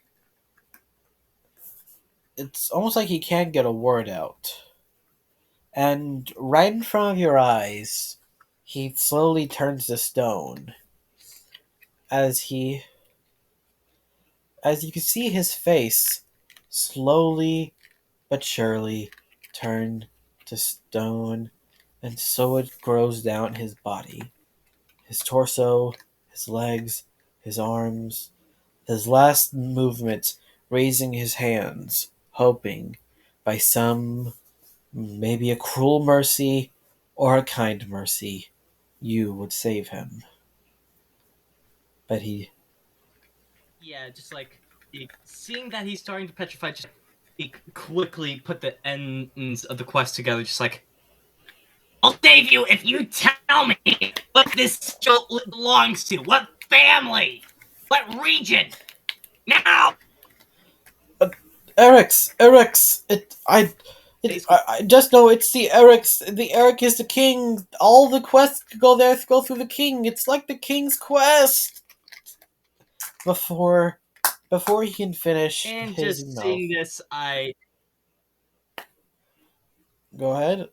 It's almost like he can't get a word out. And right in front of your eyes, he slowly turns to stone. As he as you can see his face slowly but surely turn to stone, and so it grows down his body. His torso, his legs, his arms, his last movement raising his hands, hoping by some, maybe a cruel mercy or a kind mercy, you would save him. But Yeah, just like seeing that he's starting to petrify, just he quickly put the ends of the quest together, just like, I'll save you if you tell me what this skill belongs to, what family, what region. Now, Eric's, basically, I just know it's the Eric's. The Eric is the king. All the quests go through the king. It's like the king's quest. Before, before he can finish and his just mouth, seeing this, go ahead.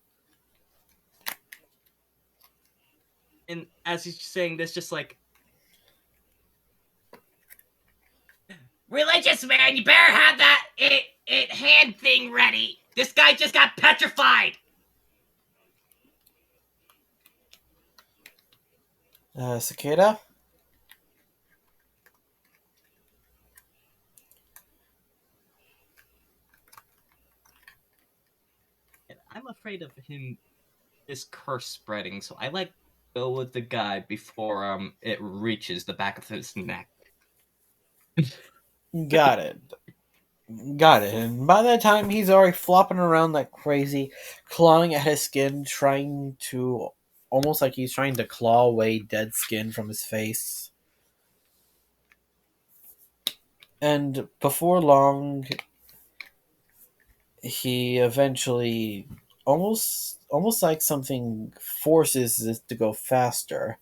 and as he's saying this, just like, religious man, you better have that it hand thing ready. This guy just got petrified! Cicada? And I'm afraid of him, this curse spreading, so I like go with the guy before it reaches the back of his neck. Got it. Got it. And by that time, he's already flopping around like crazy, clawing at his skin, trying to. Almost like he's trying to claw away dead skin from his face. And before long, he eventually. Almost like something forces it to go faster.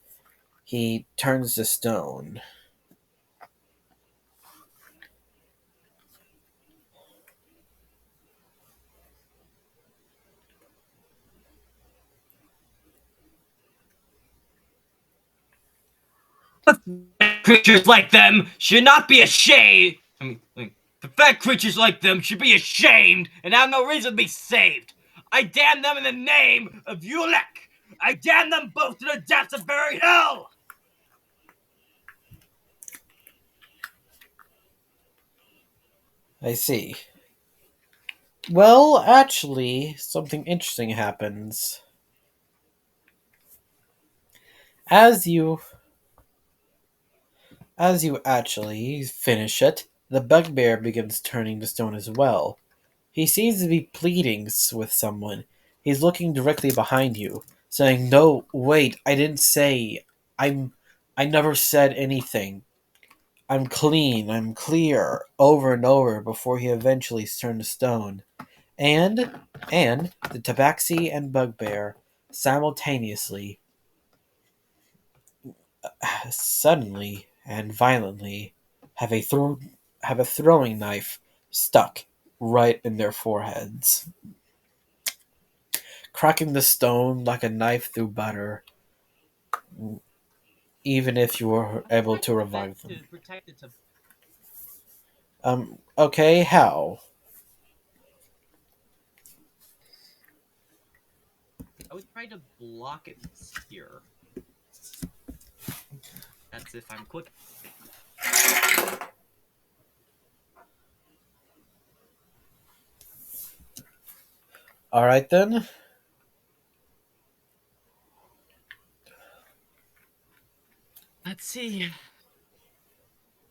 He turns to stone. Creatures like them should not be ashamed. Pathetic creatures like them should be ashamed and have no reason to be saved. I damn them in the name of Yulek. I damn them both to the depths of very hell. I see. Well, actually, something interesting happens. As you actually finish it, the bugbear begins turning to stone as well. He seems to be pleading with someone. He's looking directly behind you, saying, "No, wait, I didn't say. I'm. I never said anything. I'm clean. I'm clear." Over and over before he eventually turned to stone. And the tabaxi and bugbear simultaneously, suddenly and violently, have a throwing knife stuck right in their foreheads, cracking the stone like a knife through butter, even if you were I able tried to to prevent revive them. to protect it to. Okay, how? I would try to block it with spear. That's if I'm quick. Alright then. Let's see.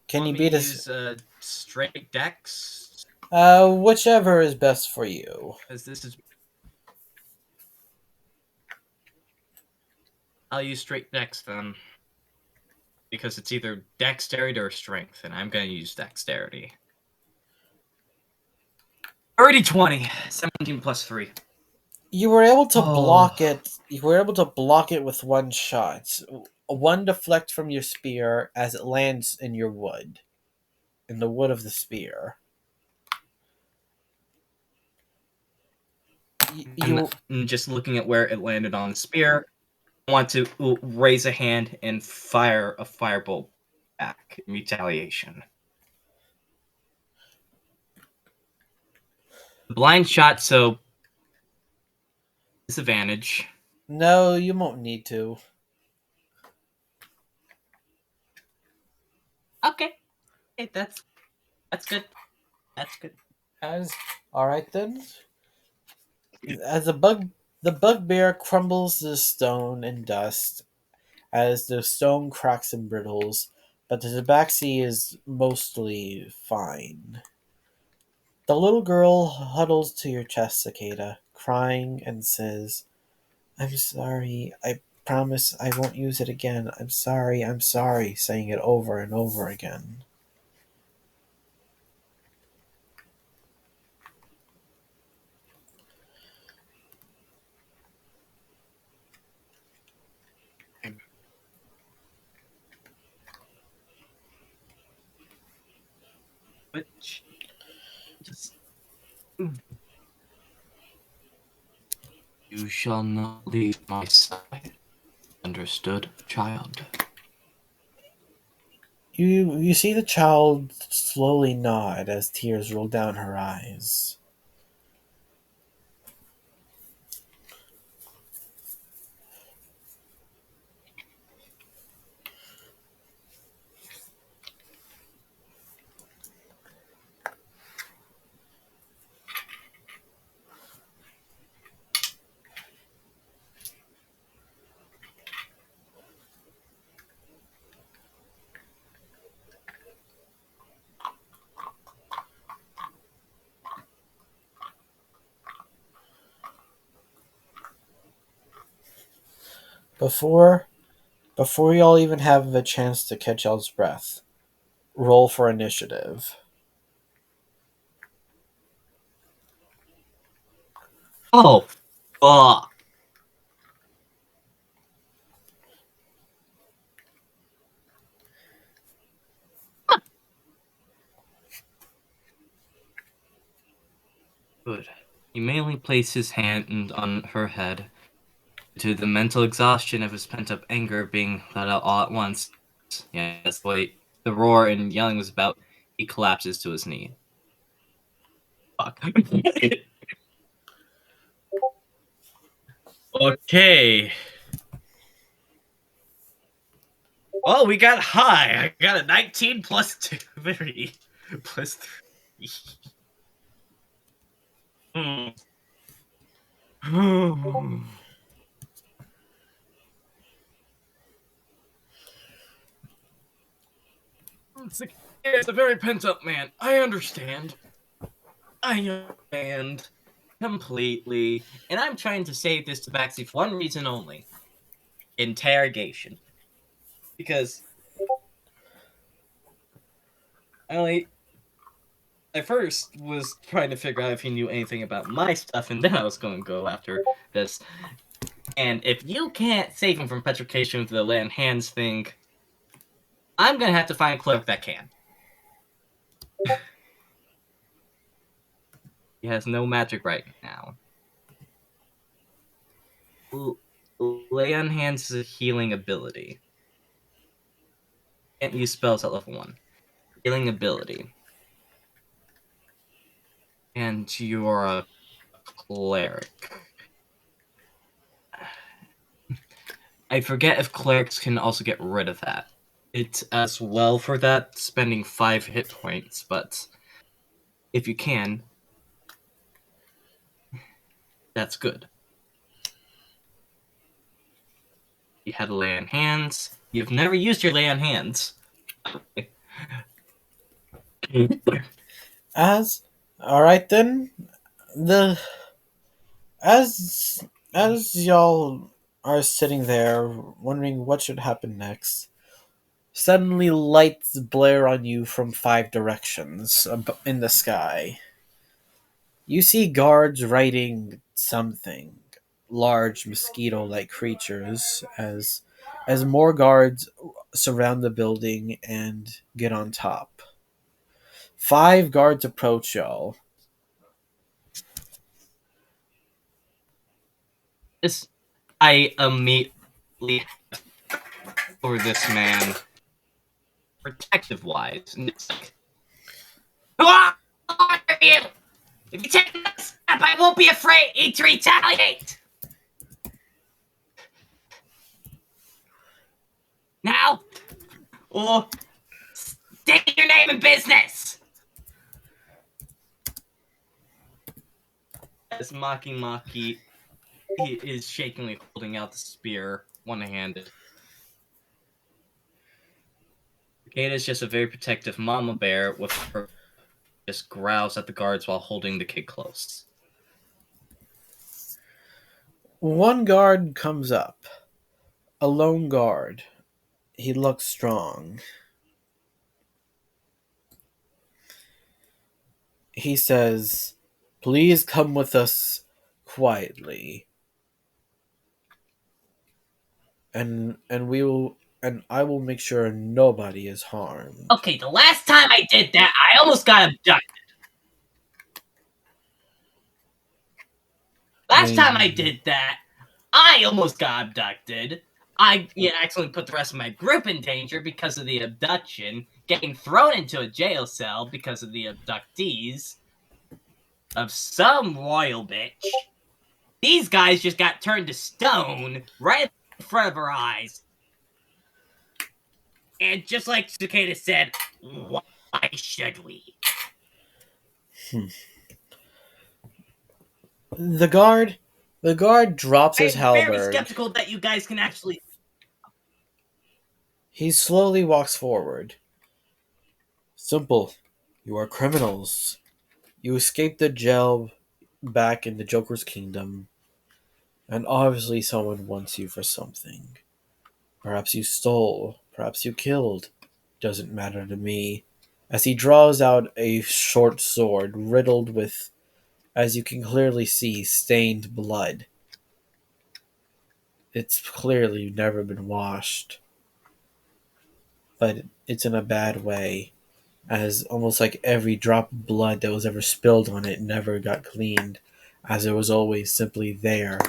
Can Want you me to beat us? use straight dex? Whichever is best for you. Because this is. I'll use straight dex then. Because it's either dexterity or strength, and I'm gonna use dexterity. Already 20. 17 plus 3. You were able to block Oh. it. You were able to block it with one shot. One deflect from your spear as it lands in your wood, in the wood of the spear. And You just looking at where it landed on the spear, I want to raise a hand and fire a firebolt back in retaliation. Blind shot, so disadvantage. no, you won't need to. Okay, hey, that's good. That's good. As all right then. As the bugbear crumbles to stone and dust, as the stone cracks and brittles, but the tabaxi is mostly fine. The little girl huddles to your chest, Cicada, crying and says, "I'm sorry. I promise I won't use it again. I'm sorry," saying it over and over again. Which just you shall not leave my side. Understood, child? You see the child slowly nod as tears roll down her eyes. Before before y'all even have a chance to catch y'all's breath, roll for initiative. Oh, fuck. Good. He mainly placed his hand on her head, to the mental exhaustion of his pent-up anger being let out all at once. Yeah, that's what the roar and yelling was about. He collapses to his knee. Fuck. Okay. Well, we got high. I got a 19 plus 2, 3. Plus 3. It's a very pent up man. I understand. I understand completely. And I'm trying to save this to Baxi for one reason only: interrogation. Because I only. I first was trying to figure out if he knew anything about my stuff, and then I was going to go after this. And if you can't save him from petrification with the land hands thing, I'm going to have to find a clerk that can. He has no magic right now. Lay on hands is a healing ability. Can't use spells at level 1. Healing ability. And you're a cleric. I forget if clerics can also get rid of that. It's as well for that, spending 5 hit points, but if you can, that's good. You had a lay on hands. You've never used your lay on hands. As all right then, the as as y'all are sitting there wondering what should happen next, suddenly lights blare on you from 5 directions in the sky. You see guards riding something, large mosquito-like creatures, as more guards surround the building and get on top. 5 guards approach y'all. This, I immediately for this man, protective wise, and it's like, who are you? If you take another step, I won't be afraid to retaliate. Now, or state your name and business. As Maki he is shakingly holding out the spear, one-handed. Kate is just a very protective mama bear with her just growls at the guards while holding the kid close. One guard comes up. A lone guard. He looks strong. He says, "Please come with us quietly, and I will make sure nobody is harmed." Okay, the last time I did that, I almost got abducted. Last time I And did that, I almost got abducted. I accidentally put the rest of my group in danger because of the abduction, getting thrown into a jail cell because of the abductees of some royal bitch. These guys just got turned to stone right in front of our eyes. And just like Cicada said, why should we? the guard drops his I'm very halberd. skeptical that you guys can actually. He slowly walks forward. "Simple. You are criminals. You escaped the jail back in the Joker's kingdom. And obviously, someone wants you for something. Perhaps you stole, perhaps you killed. Doesn't matter to me. As he draws out a short sword riddled with, as you can clearly see, stained blood. It's clearly never been washed, but it's in a bad way, as almost like every drop of blood that was ever spilled on it never got cleaned, as it was always simply there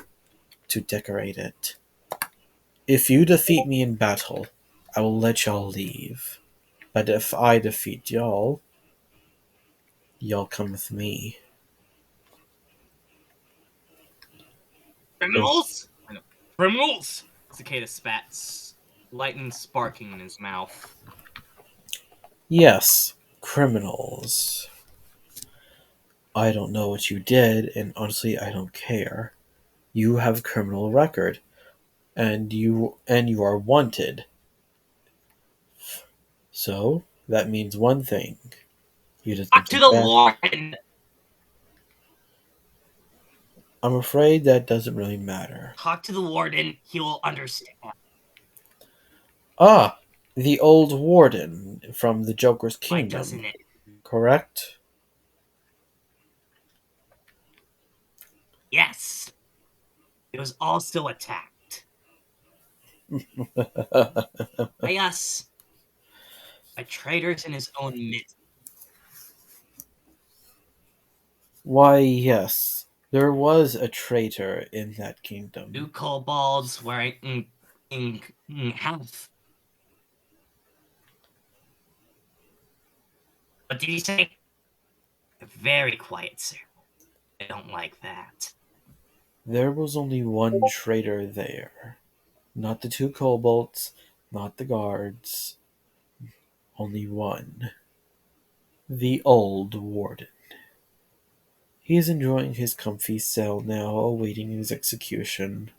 to decorate it. If you defeat me in battle, I will let y'all leave. But if I defeat y'all, y'all come with me. Is Criminals? I know. Criminals! Cicada spats, lightning sparking in his mouth. yes, criminals. I don't know what you did, and honestly, I don't care. You have a criminal record, and you are wanted. So that means one thing. You did Talk to something the bad. warden! I'm afraid that doesn't really matter. Talk to the warden, he will understand. Ah, the old warden from the Joker's Why kingdom, doesn't it? correct? Yes, it was all still attacked. By us, by traitors in his own midst. Why, yes, there was a traitor in that Two kingdom. kobolds wearing half. What did he say? Very quiet, sir. I don't like that. There was only one traitor there. Not the two kobolds, not the guards. Only one. The old warden. He is enjoying his comfy cell now, awaiting his execution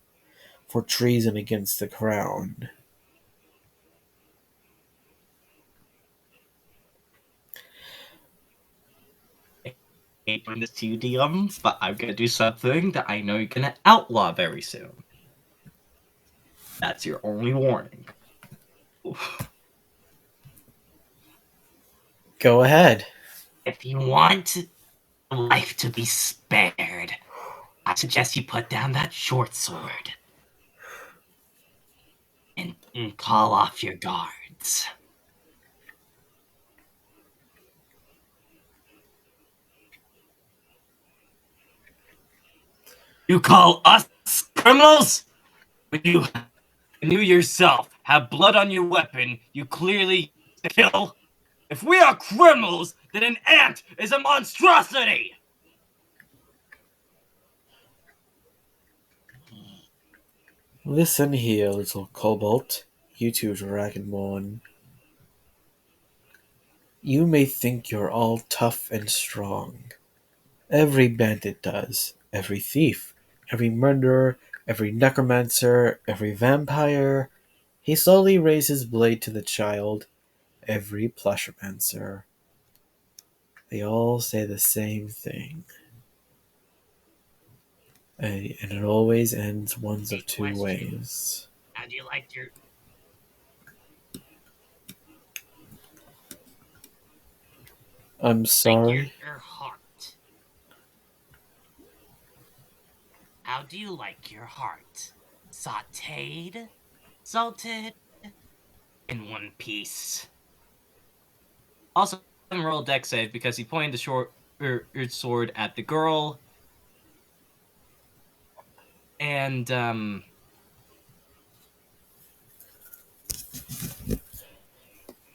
for treason against the crown. I hate doing this to you, DM, but I'm gonna do something that I know you're gonna outlaw very soon. That's your only warning. Oof. Go ahead. If you want life to be spared, I suggest you put down that short sword and call off your guards. You call us criminals? When you yourself have blood on your weapon, you clearly kill. If we are criminals, then an ant is a monstrosity! Listen here, little kobold. You two dragonborn. You may think you're all tough and strong. Every bandit does. Every thief. Every murderer. Every necromancer. Every vampire. He slowly raised his blade to the child. Every plushermancer. They all say the same thing. And it always ends one A of two question. ways. How do you like your I'm sorry. your heart? How do you like your heart? Sauteed? Salted? In one piece. Also, roll a deck save because he pointed the sword at the girl, and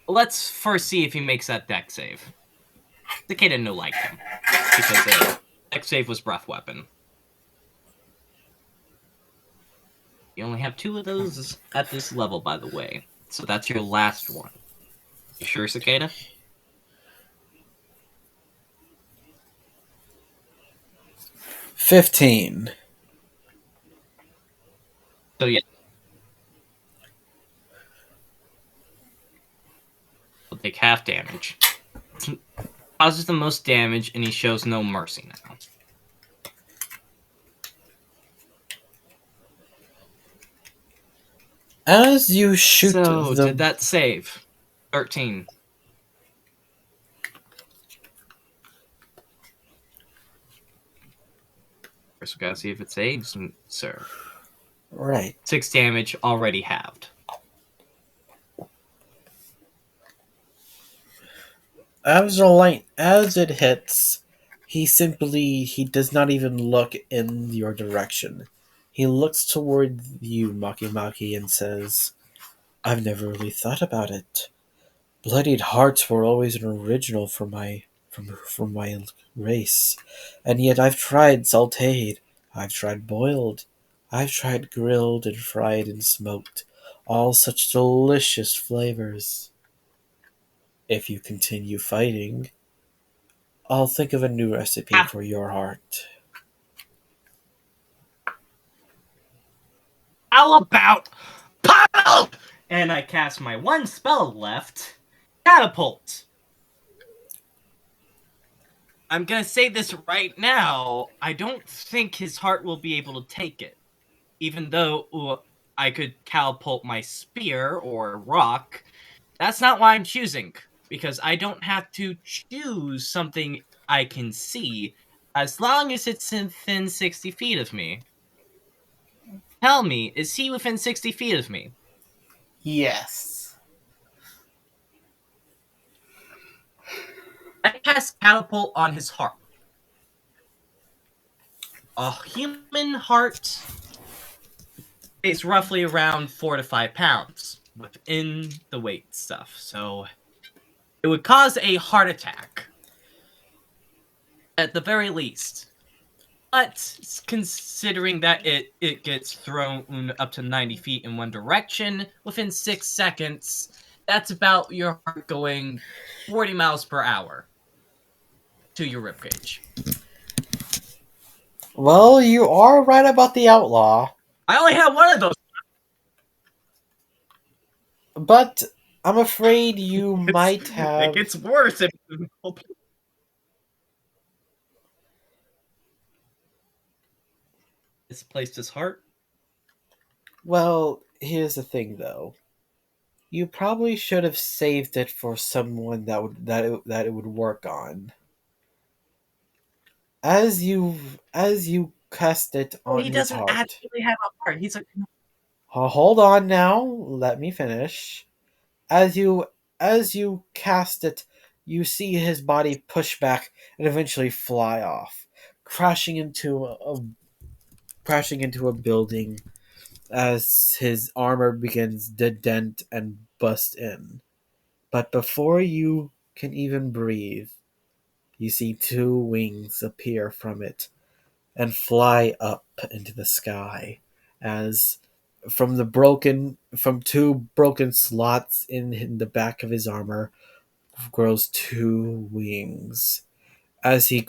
let's first see if he makes that deck save. The kid didn't like him because deck save was breath weapon. You only have 2 of those at this level, by the way, so that's your last one. You sure, Cicada? 15. So yeah, he'll take half damage. Causes the most damage, and he shows no mercy now. As you shoot So, did the that save? 13. First, we gotta see if it saves, sir. right, 6 damage already halved. as it hits, he does not even look in your direction. He looks toward you, Maki Maki, and says, "I've never really thought about it. Bloodied hearts were always an original from my race, and yet I've tried sautéed, I've tried boiled, I've tried grilled and fried and smoked, all such delicious flavors. If you continue fighting, I'll think of a new recipe Ah, for your heart." how about pop? And I cast my one spell left, catapult. I'm gonna say this right now. I don't think his heart will be able to take it. Even though I could catapult my spear or rock, that's not what I'm choosing. Because I don't have to choose something I can see as long as it's within 60 feet of me. Tell me, is he within 60 feet of me? Yes. I cast catapult on his heart. A human heart is roughly around 4 to 5 pounds within the weight stuff. So it would cause a heart attack at the very least. But considering that it gets thrown up to 90 feet in one direction within 6 seconds, that's about your heart going 40 miles per hour to your ribcage. Well, you are right about the outlaw, I only have one of those. but I'm afraid you might It have. gets worse if misplaced his heart. Well, here's the thing, though. You probably should have saved it for someone that it would work on. As you cast it Oh, on he his doesn't heart. actually have a heart. He's like, Hold on now, let me finish. As you as you cast it, you see his body push back and eventually fly off, crashing into a building as his armor begins to dent and bust in. But before you can even breathe, you see two wings appear from it and fly up into the sky as from two broken slots in the back of his armor grows two wings as he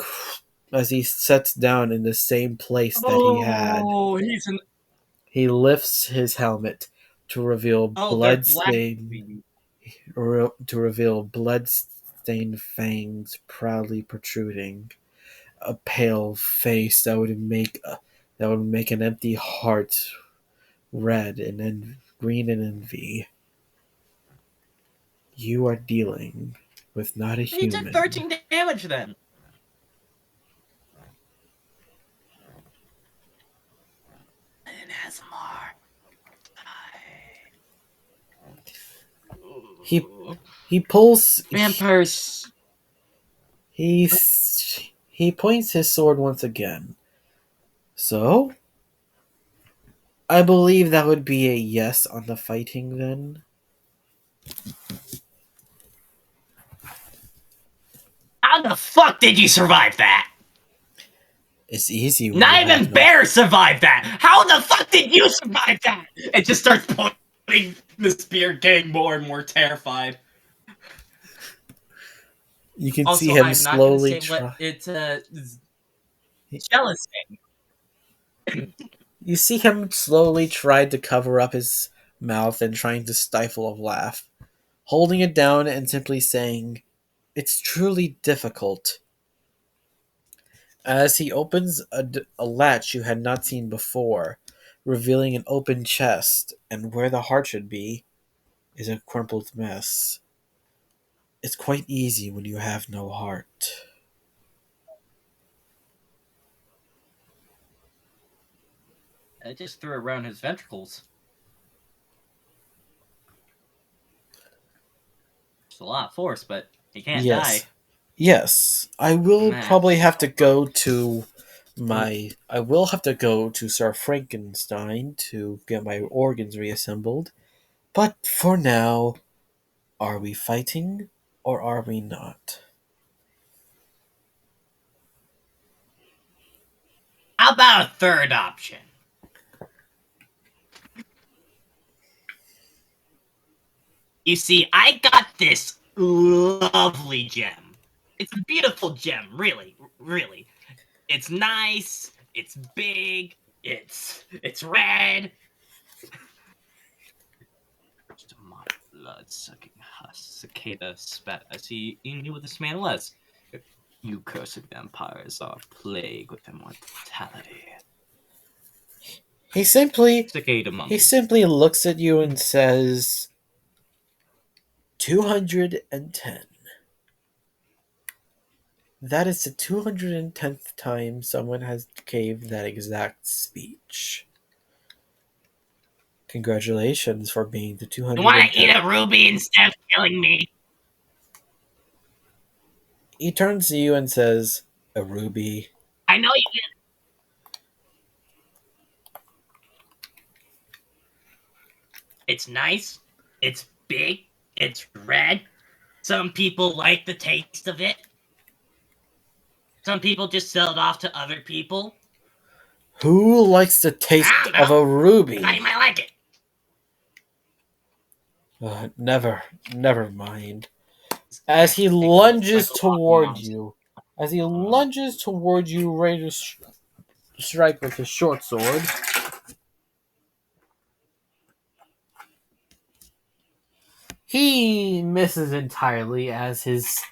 sets down in the same place that he had. oh, he's an He lifts his helmet to reveal oh, they're black. bloodstained to reveal blood-stained fangs proudly protruding, a pale face that would make an empty heart red and then green in envy. You are dealing with not a He took human. 13 damage then. And has more. He he pulls Vampires. he he points his sword once again. So I believe that would be a yes on the fighting then. How the fuck did you survive that? It's easy when you Not have even no. Bear survived that. How the fuck did you survive that? It just starts pointing the spear, getting more and more terrified. You can see Also, him I'm not gonna slowly say what try. it's jealous thing. You see him slowly try to cover up his mouth and trying to stifle a laugh, holding it down and simply saying, "It's truly difficult." As he opens a latch you had not seen before, revealing an open chest, and where the heart should be is a crumpled mess. It's quite easy when you have no heart. I just threw around his ventricles. It's a lot of force, but he can't Yes. die. Yes. I will Nah. probably have to go to I will have to go to Sir Frankenstein to get my organs reassembled. But for now, are we fighting or are we not? How about a third option? You see, I got this lovely gem. It's a beautiful gem, really, really. It's nice, it's big, it's red. Just a blood-sucking husk. Cicada spat as he knew what this man was. You cursed vampires are plagued with immortality. He simply Cicada he mumbled. simply looks at you and says 210. That is the 210th time someone has gave that exact speech. Congratulations for being the You want to eat 210th. a ruby instead of killing me? He turns to you and says, "A ruby." I know you. It's nice. It's big. It's red. Some people like the taste of it. Some people just sell it off to other people. Who likes the taste I don't of know. a I thought ruby? you might like it. Never mind. Can't As he take a little lunges sprinkle off your toward mom's. you, ready to strike with his short sword, he misses entirely as his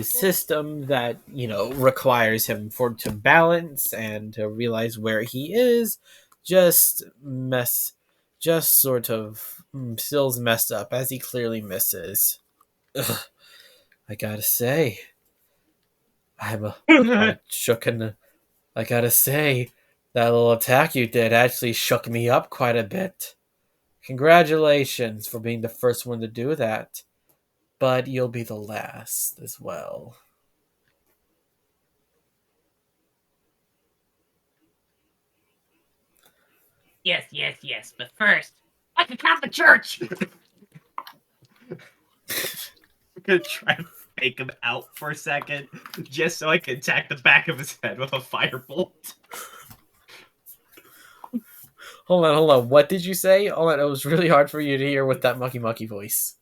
system that requires him for to balance and to realize where he is just mess just sort of still's messed up as he clearly misses. Ugh, I gotta say, I'm a quite shooken. I gotta say, that little attack you did actually shook me up quite a bit. Congratulations for being the first one to do that, but you'll be the last as well. Yes, yes, yes. But first, like the Catholic Church. I'm gonna try to fake him out for a second, just so I can attack the back of his head with a firebolt. Hold on. What did you say? Hold on, it was really hard for you to hear with that mucky mucky voice.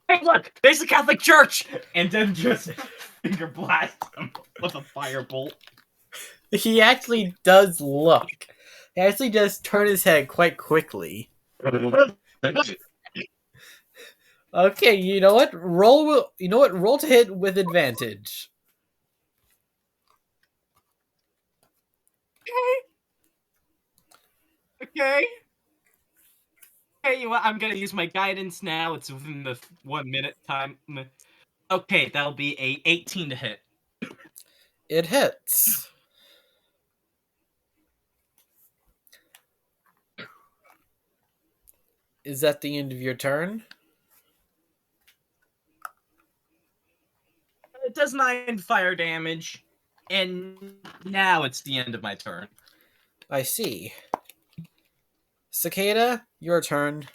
Hey, look, there's the Catholic Church, and then just finger blast him with a firebolt. He actually does look. He actually does turn his head quite quickly. Okay, you know what? Roll to hit with advantage. Okay. Okay, you know what? I'm gonna use my guidance now. It's within the 1 minute time. Okay, that'll be a 18 to hit. It hits. Is that the end of your turn? It does 9 fire damage, and now it's the end of my turn. I see. Cicada, your turn.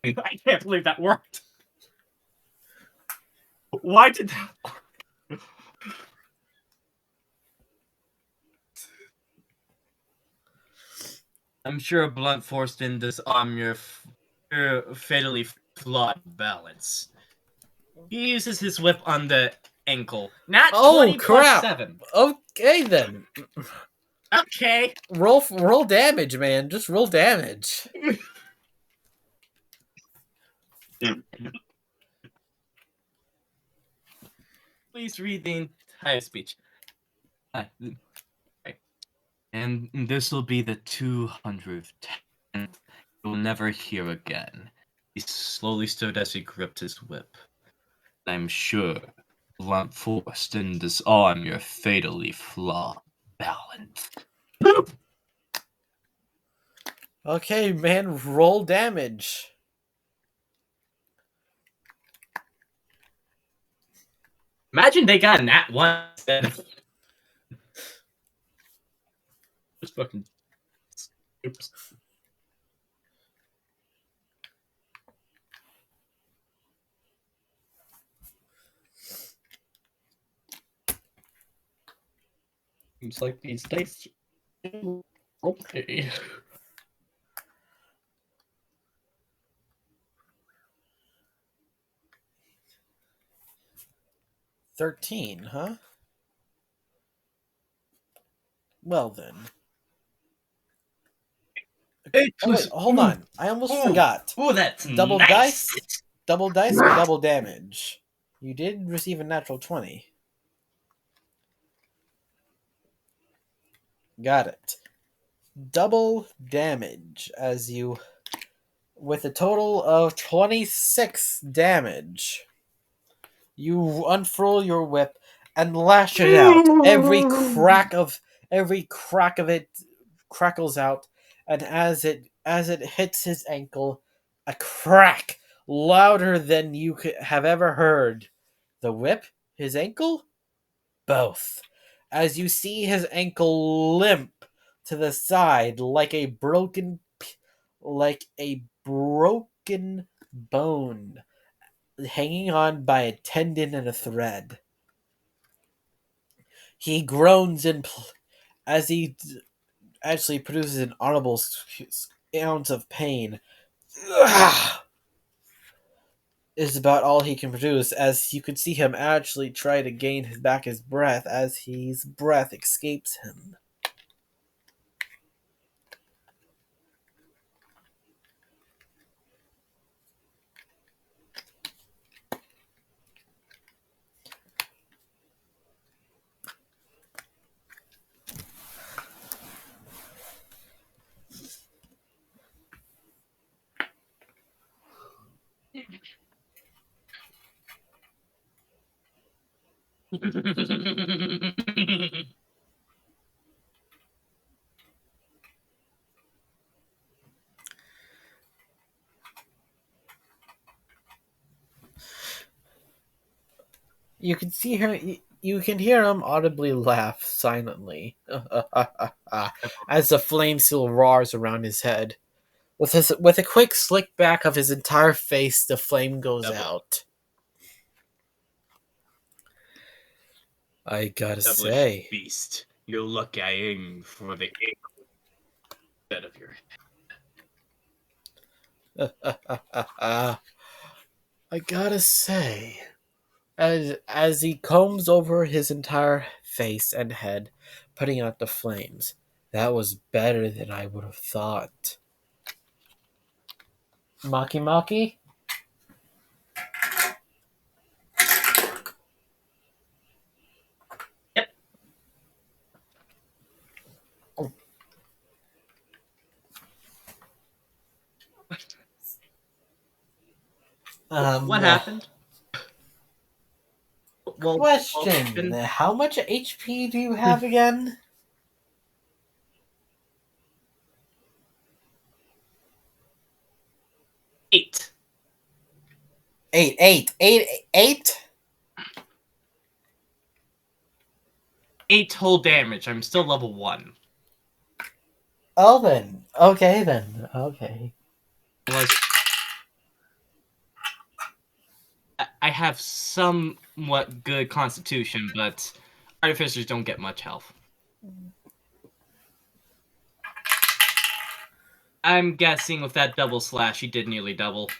I can't believe that worked. Why did that work? I'm sure a blunt force didn't disarm your fatally flawed balance. He uses his whip on the ankle. Not Oh 20 plus crap! 7. Okay then. Okay. Roll damage, man. Just roll damage. Please read the entire speech. Okay. And this will be the 210th. You'll never hear again. He slowly stirred as he gripped his whip. I'm sure blunt force didn't disarm your fatally flawed balance. Okay, man. Roll damage. Imagine they got an at one instead of just fucking. Oops. Seems like these dice. Okay. 13, huh? Well then. Oh wait, hold on. I almost forgot. Ooh, that's Double nice. dice or double damage. You did receive a natural 20. Got it. Double damage as you, with a total of 26 damage. You unfurl your whip and lash it out. Every crack of it crackles out, and as it hits his ankle, a crack louder than you could have ever heard. The whip, his ankle, both. As you see his ankle limp to the side like a broken bone hanging on by a tendon and a thread. He groans as he actually produces an audible ounce of pain. Is about all he can produce, as you can see him actually try to gain his breath as his breath escapes him. You can see her. You can hear him audibly laugh silently as the flame still roars around his head. With a quick slick back of his entire face, the flame goes Double. out. I gotta Devilish say, beast. You're lucky I aim for the ankle instead of your I gotta say, as he combs over his entire face and head, putting out the flames, that was better than I would have thought. Maki Maki? Yep. What happened? Question: how much HP do you have again? 8. Eight? 8 whole damage. I'm still level 1. Oh then. Okay then. Okay. Unless I have somewhat good constitution, but artificers don't get much health. I'm guessing with that double slash, he did nearly double.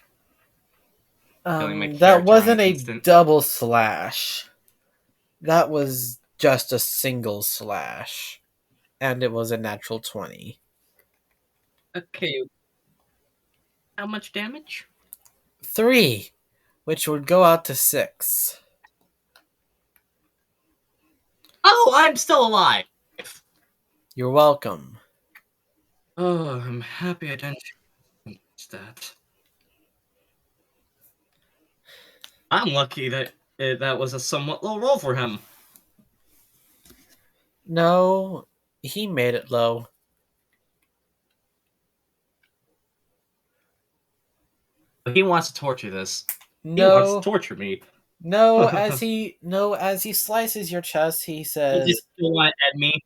Killing my That character on wasn't an a instant. double slash. That was just a single slash. and it was a natural 20. Okay, how much damage? 3, which would go out to 6. Oh, I'm still alive. You're welcome. Oh, I'm happy I didn't use that. I'm lucky that that was a somewhat low roll for him. No, he made it low. But he wants to torture this. He wants to No, torture me. no, He as he slices your chest, he just says, still want at me.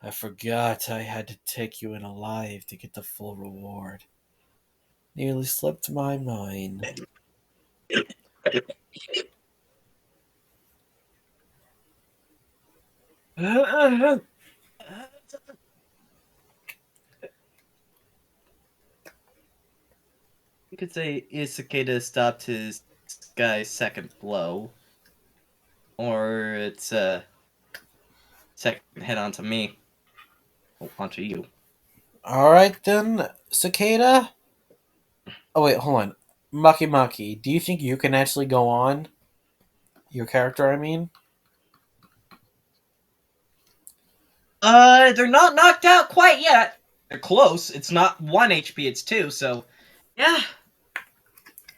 I forgot I had to take you in alive to get the full reward. Nearly slipped my mind. You could say Isakeda stopped his guy's second blow, or it's a second hit onto me, onto you. Alright then, Cicada? Oh wait, hold on. Maki Maki, do you think you can actually go on? Your character, I mean? They're not knocked out quite yet. They're close. It's not 1 HP, it's 2, so yeah,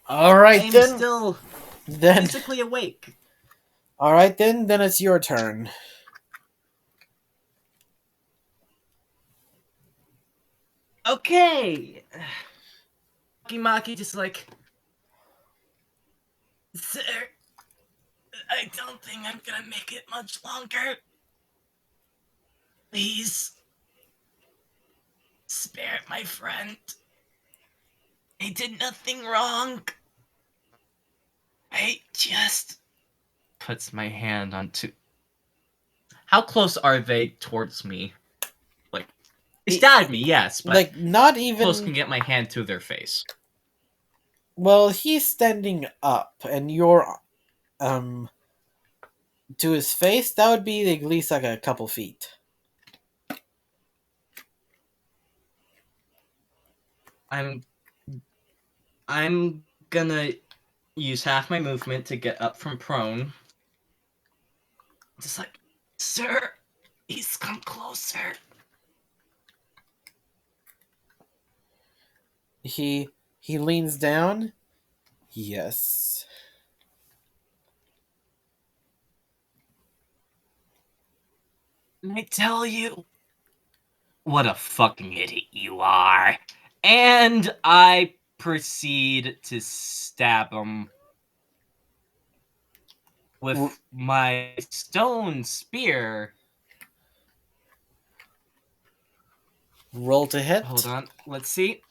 I Alright am then. still Then physically awake. alright then it's your turn. Okay. Maki just like, sir, I don't think I'm gonna make it much longer. Please spare my friend. I did nothing wrong. I just puts my hand onto. How close are they towards me? Like, they stabbed me, yes, but Like, not close can even. get my hand to their face. Well, he's standing up, and you're, to his face, that would be at least like a couple feet. I'm I'm gonna use half my movement to get up from prone. Just like, sir, he's come closer. He leans down. Yes. Let me tell you what a fucking idiot you are. And I proceed to stab him R- with my stone spear. Roll to Hold hit. on, let's see.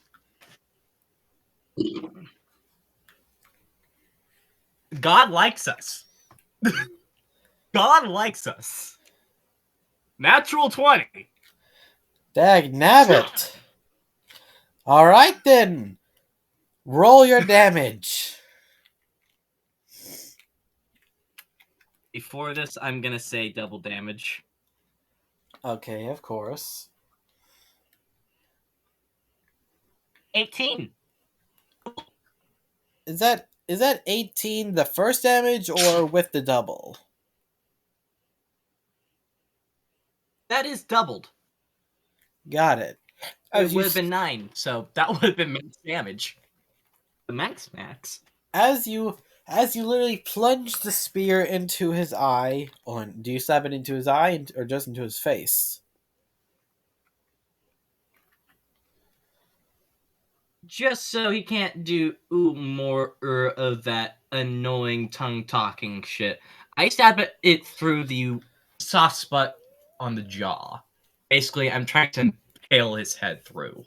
God likes us. God likes us. Natural 20. Dag nabbit. Alright then. Roll your damage. Before this, I'm gonna say double damage. Okay, of course. 18. Is that 18 the first damage or with the double? That is doubled. Got it. It As you would have been 9, so that would have been max damage. The max. as you as you literally plunge the spear into his eye, do you stab it into his eye or just into his face? Just so he can't do more of that annoying tongue talking shit. I stab it through the soft spot on the jaw. Basically, I'm trying to impale his head through.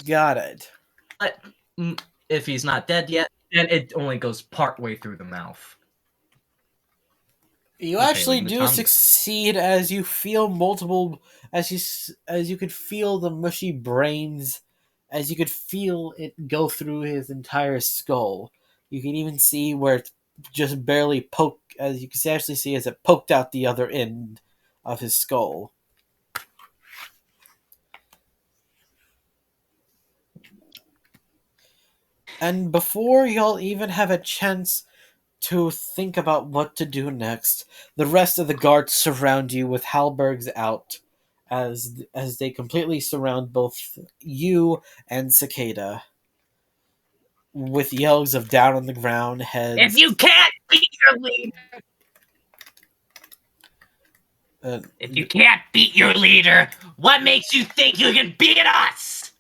Got it. But if he's not dead yet, then it only goes part way through the mouth. You actually Impaling the do tongue. succeed as you feel multiple as you could feel the mushy brains as you could feel it go through his entire skull. You can even see where it's just barely poked as you can actually see as it poked out the other end of his skull. And before y'all even have a chance to think about what to do next, the rest of the guards surround you with halberds out as they completely surround both you and Cicada with yells of down on the ground, If heads. you can't beat your leader, Uh, if you can't beat your leader, what makes you think you can beat us?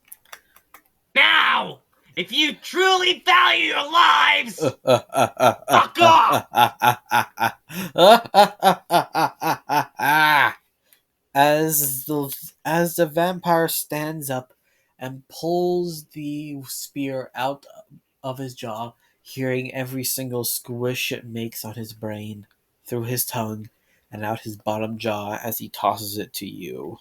Now, if you truly value your lives, fuck off! as the vampire stands up and pulls the spear out of his jaw, hearing every single squish it makes on his brain, through his tongue, and out his bottom jaw as he tosses it to you.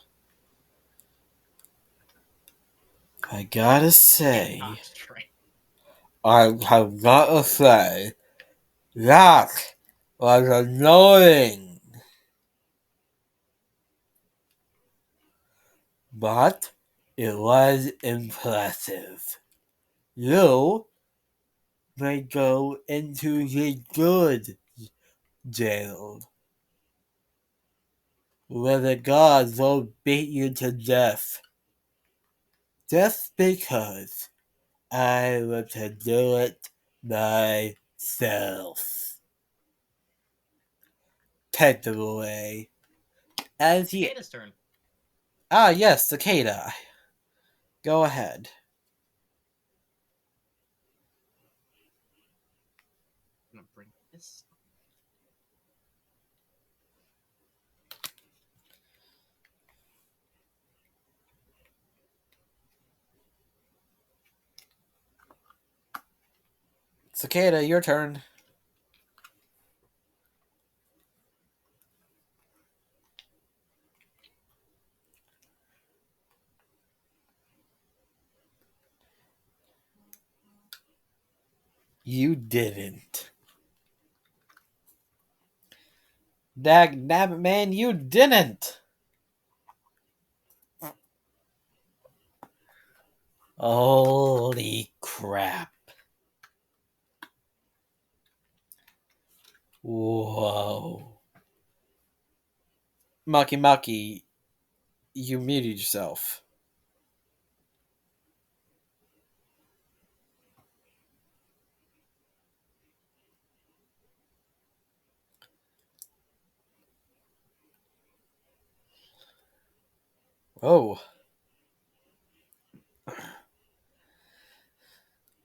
I gotta say, I have gotta say, that was annoying. But it was impressive. You may go into the good jail, where the gods will beat you to death. Just because I want to do it myself. Take them away. As he... Cicada's turn. Ah, yes, Cicada. Go ahead. I'm gonna bring this. Cicada, your turn. You didn't. Dag nabbit, man, you didn't! Holy crap. Whoa. Maki Maki, you muted yourself. Oh.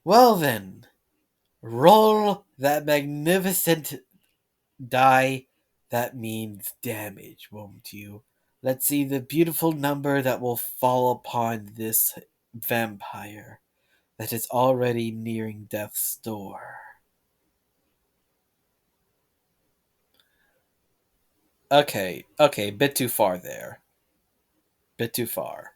Well then, roll that magnificent die that means damage, won't you? Let's see the beautiful number that will fall upon this vampire that is already nearing death's door. Okay, bit too far there. Bit too far.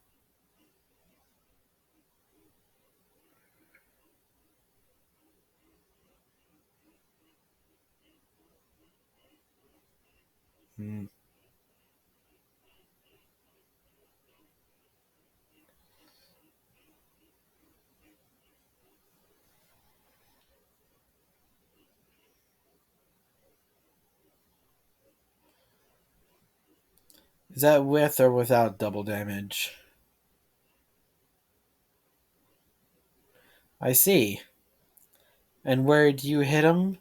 Hmm. Is that with or without double damage? I see. And where do you hit him?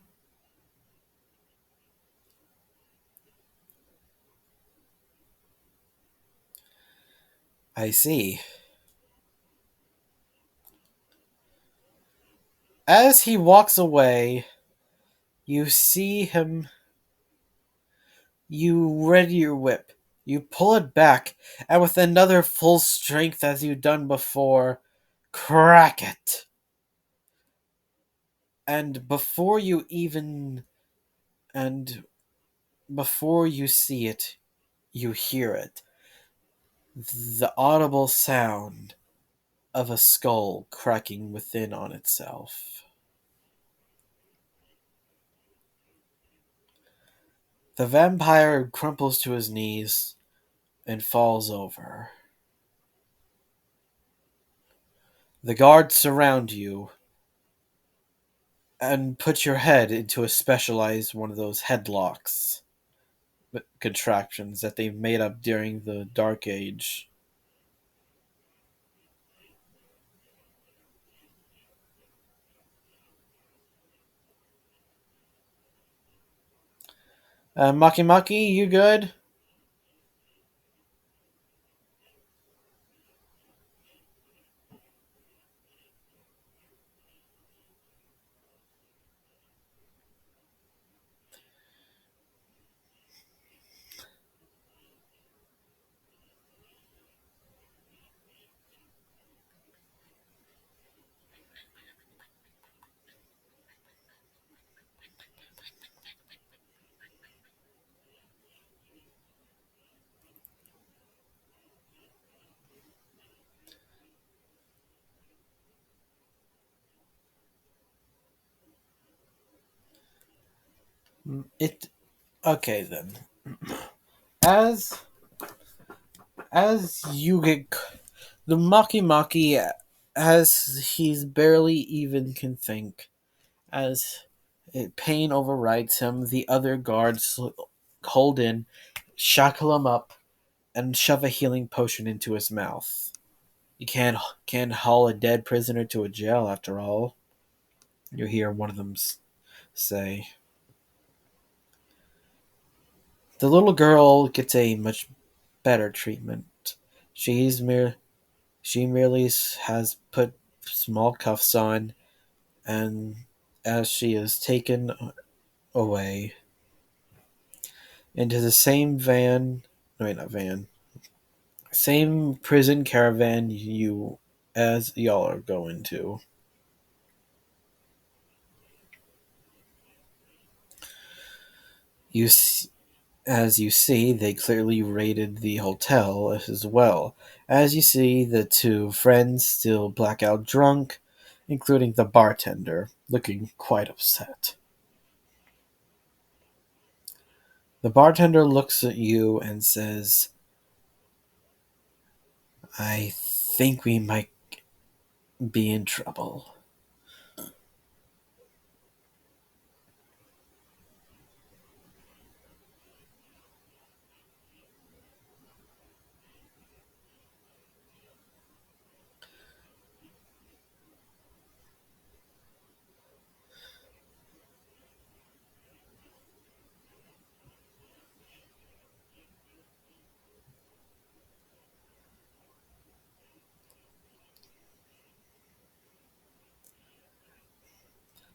I see. As he walks away, you see him. You ready your whip. You pull it back, and with another full strength as you've done before, crack it. And and before you see it, you hear it. The audible sound of a skull cracking within on itself. The vampire crumples to his knees and falls over. The guards surround you and put your head into a specialized one of those headlocks contraptions that they made up during the Dark Age. Maki Maki, you good? It okay then. As as you get the Maki Maki, as he's barely even can think, as pain overrides him, the other guards hold in, shackle him up, and shove a healing potion into his mouth. You can't haul a dead prisoner to a jail after all. You hear one of them say. The little girl gets a much better treatment. She's mere she merely has put small cuffs on, and as she is taken away into the same van, no, wait, not van, same prison caravan you as y'all are going to. You As you see, they clearly raided the hotel as well. As you see, the two friends still blackout drunk, including the bartender, looking quite upset. The bartender looks at you and says, I think we might be in trouble.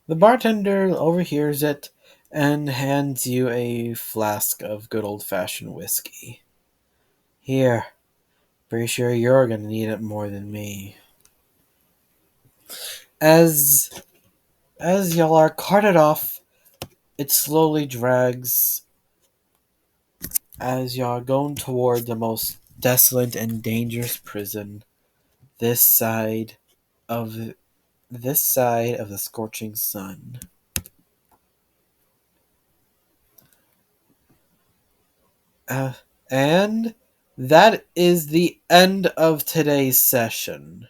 The bartender overhears it and hands you a flask of good old fashioned whiskey. Here, pretty sure you're gonna need it more than me. As as y'all are carted off, it slowly drags as y'all are going toward the most desolate and dangerous prison this side of the scorching sun. Uh, and that is the end of today's session.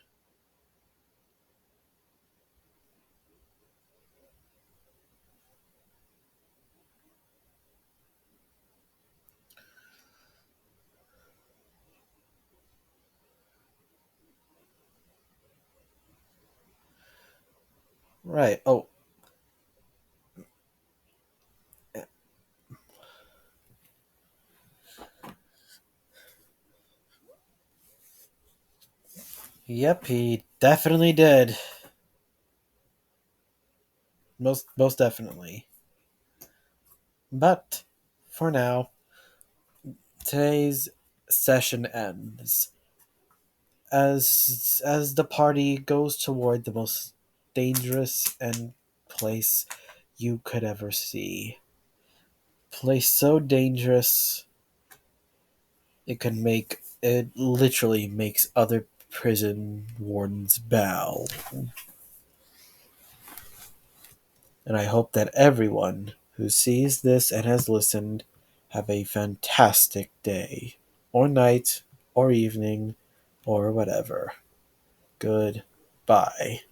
Right. Oh, yep, he definitely did. Most definitely. But for now, today's session ends as the party goes toward the most dangerous and place you could ever see. Place so dangerous it literally makes other prison wardens bow. And I hope that everyone who sees this and has listened have a fantastic day, or night, or evening, or whatever. Goodbye.